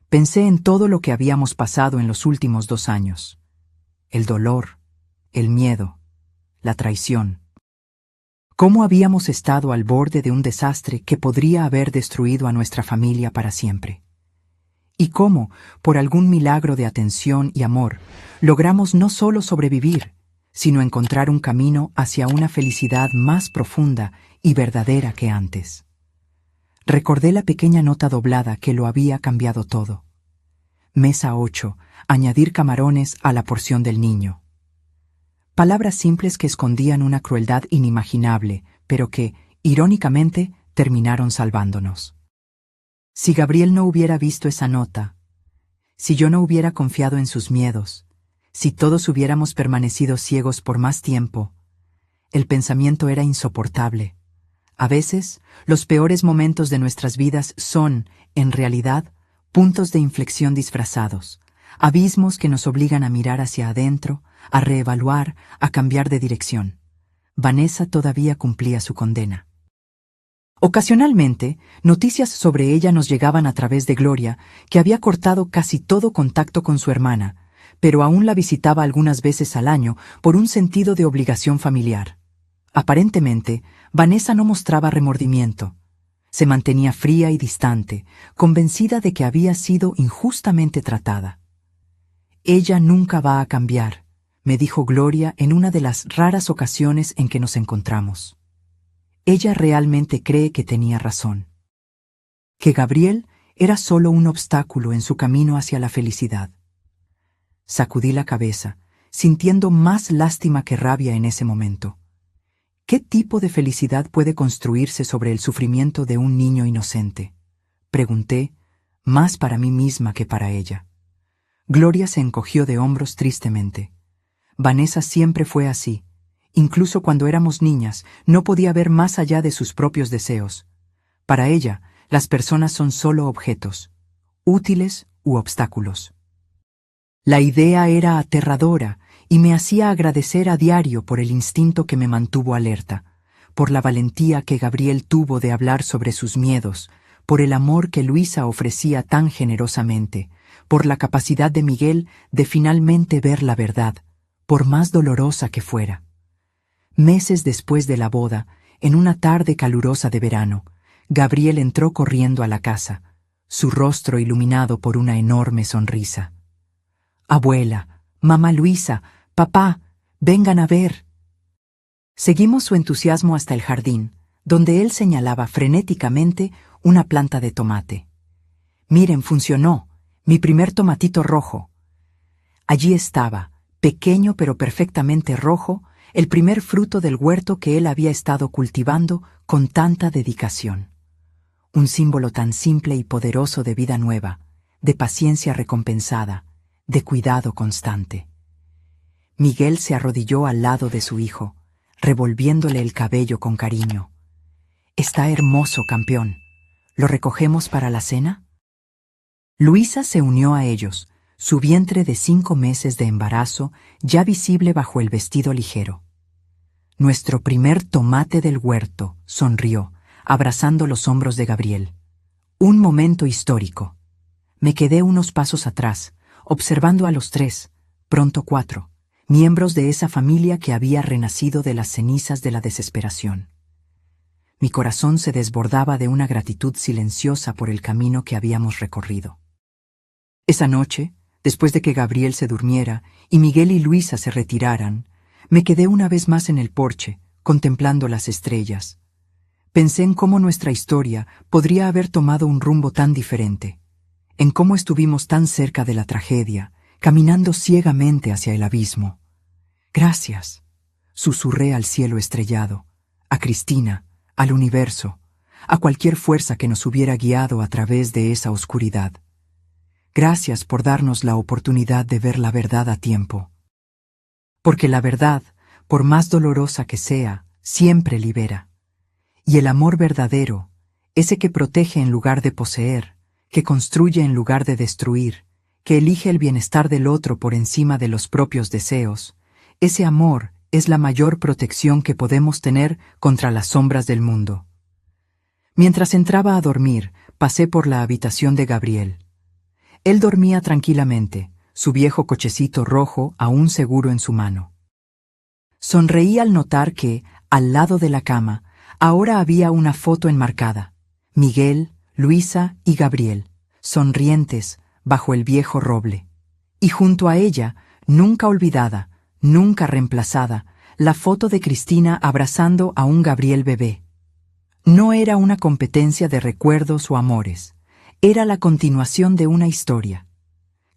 Pensé en todo lo que habíamos pasado en los últimos 2 años. El dolor, el miedo, la traición. Cómo habíamos estado al borde de un desastre que podría haber destruido a nuestra familia para siempre. Y cómo, por algún milagro de atención y amor, logramos no solo sobrevivir, sino encontrar un camino hacia una felicidad más profunda y verdadera que antes. Recordé la pequeña nota doblada que lo había cambiado todo. Mesa 8, añadir camarones a la porción del niño. Palabras simples que escondían una crueldad inimaginable, pero que, irónicamente, terminaron salvándonos. Si Gabriel no hubiera visto esa nota, si yo no hubiera confiado en sus miedos, si todos hubiéramos permanecido ciegos por más tiempo, el pensamiento era insoportable. A veces, los peores momentos de nuestras vidas son, en realidad, puntos de inflexión disfrazados, abismos que nos obligan a mirar hacia adentro, a reevaluar, a cambiar de dirección. Vanessa todavía cumplía su condena. Ocasionalmente, noticias sobre ella nos llegaban a través de Gloria, que había cortado casi todo contacto con su hermana, pero aún la visitaba algunas veces al año por un sentido de obligación familiar. Aparentemente, Vanessa no mostraba remordimiento. Se mantenía fría y distante, convencida de que había sido injustamente tratada. «Ella nunca va a cambiar», me dijo Gloria en una de las raras ocasiones en que nos encontramos. Ella realmente cree que tenía razón. Que Gabriel era solo un obstáculo en su camino hacia la felicidad. Sacudí la cabeza, sintiendo más lástima que rabia en ese momento. ¿Qué tipo de felicidad puede construirse sobre el sufrimiento de un niño inocente?, pregunté, más para mí misma que para ella. Gloria se encogió de hombros tristemente. Vanessa siempre fue así. Incluso cuando éramos niñas, no podía ver más allá de sus propios deseos. Para ella, las personas son solo objetos, útiles u obstáculos. La idea era aterradora y me hacía agradecer a diario por el instinto que me mantuvo alerta, por la valentía que Gabriel tuvo de hablar sobre sus miedos, por el amor que Luisa ofrecía tan generosamente, por la capacidad de Miguel de finalmente ver la verdad, por más dolorosa que fuera. Meses después de la boda, en una tarde calurosa de verano, Gabriel entró corriendo a la casa, su rostro iluminado por una enorme sonrisa. «Abuela, mamá Luisa, papá, vengan a ver». Seguimos su entusiasmo hasta el jardín, donde él señalaba frenéticamente una planta de tomate. «Miren, funcionó, mi primer tomatito rojo». Allí estaba, pequeño pero perfectamente rojo, el primer fruto del huerto que él había estado cultivando con tanta dedicación. Un símbolo tan simple y poderoso de vida nueva, de paciencia recompensada, de cuidado constante. Miguel se arrodilló al lado de su hijo, revolviéndole el cabello con cariño. «Está hermoso, campeón. ¿Lo recogemos para la cena?» Luisa se unió a ellos, su vientre de 5 meses de embarazo ya visible bajo el vestido ligero. «Nuestro primer tomate del huerto», sonrió, abrazando los hombros de Gabriel. Un momento histórico. Me quedé unos pasos atrás, observando a los 3, pronto 4, miembros de esa familia que había renacido de las cenizas de la desesperación. Mi corazón se desbordaba de una gratitud silenciosa por el camino que habíamos recorrido. Esa noche, después de que Gabriel se durmiera y Miguel y Luisa se retiraran, me quedé una vez más en el porche, contemplando las estrellas. Pensé en cómo nuestra historia podría haber tomado un rumbo tan diferente, en cómo estuvimos tan cerca de la tragedia, caminando ciegamente hacia el abismo. «Gracias», susurré al cielo estrellado, a Cristina, al universo, a cualquier fuerza que nos hubiera guiado a través de esa oscuridad. «Gracias por darnos la oportunidad de ver la verdad a tiempo». Porque la verdad, por más dolorosa que sea, siempre libera. Y el amor verdadero, ese que protege en lugar de poseer, que construye en lugar de destruir, que elige el bienestar del otro por encima de los propios deseos, ese amor es la mayor protección que podemos tener contra las sombras del mundo. Mientras entraba a dormir, pasé por la habitación de Gabriel. Él dormía tranquilamente, su viejo cochecito rojo aún seguro en su mano. Sonreí al notar que, al lado de la cama, ahora había una foto enmarcada. Miguel, Luisa y Gabriel, sonrientes, bajo el viejo roble. Y junto a ella, nunca olvidada, nunca reemplazada, la foto de Cristina abrazando a un Gabriel bebé. No era una competencia de recuerdos o amores, era la continuación de una historia.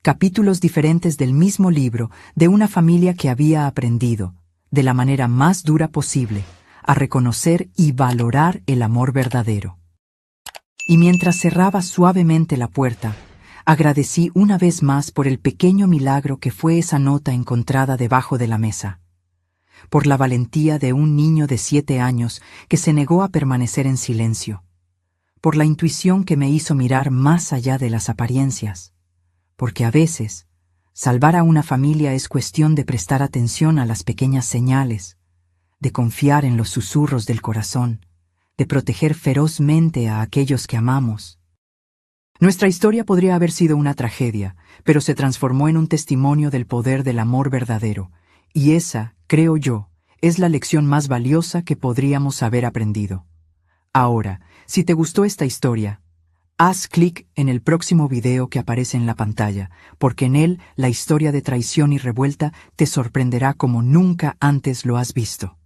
Capítulos diferentes del mismo libro de una familia que había aprendido, de la manera más dura posible, a reconocer y valorar el amor verdadero. Y mientras cerraba suavemente la puerta, agradecí una vez más por el pequeño milagro que fue esa nota encontrada debajo de la mesa, por la valentía de un niño de 7 años que se negó a permanecer en silencio, por la intuición que me hizo mirar más allá de las apariencias, porque a veces, salvar a una familia es cuestión de prestar atención a las pequeñas señales, de confiar en los susurros del corazón, de proteger ferozmente a aquellos que amamos. Nuestra historia podría haber sido una tragedia, pero se transformó en un testimonio del poder del amor verdadero, y esa, creo yo, es la lección más valiosa que podríamos haber aprendido. Ahora, si te gustó esta historia, haz clic en el próximo video que aparece en la pantalla, porque en él la historia de traición y revuelta te sorprenderá como nunca antes lo has visto.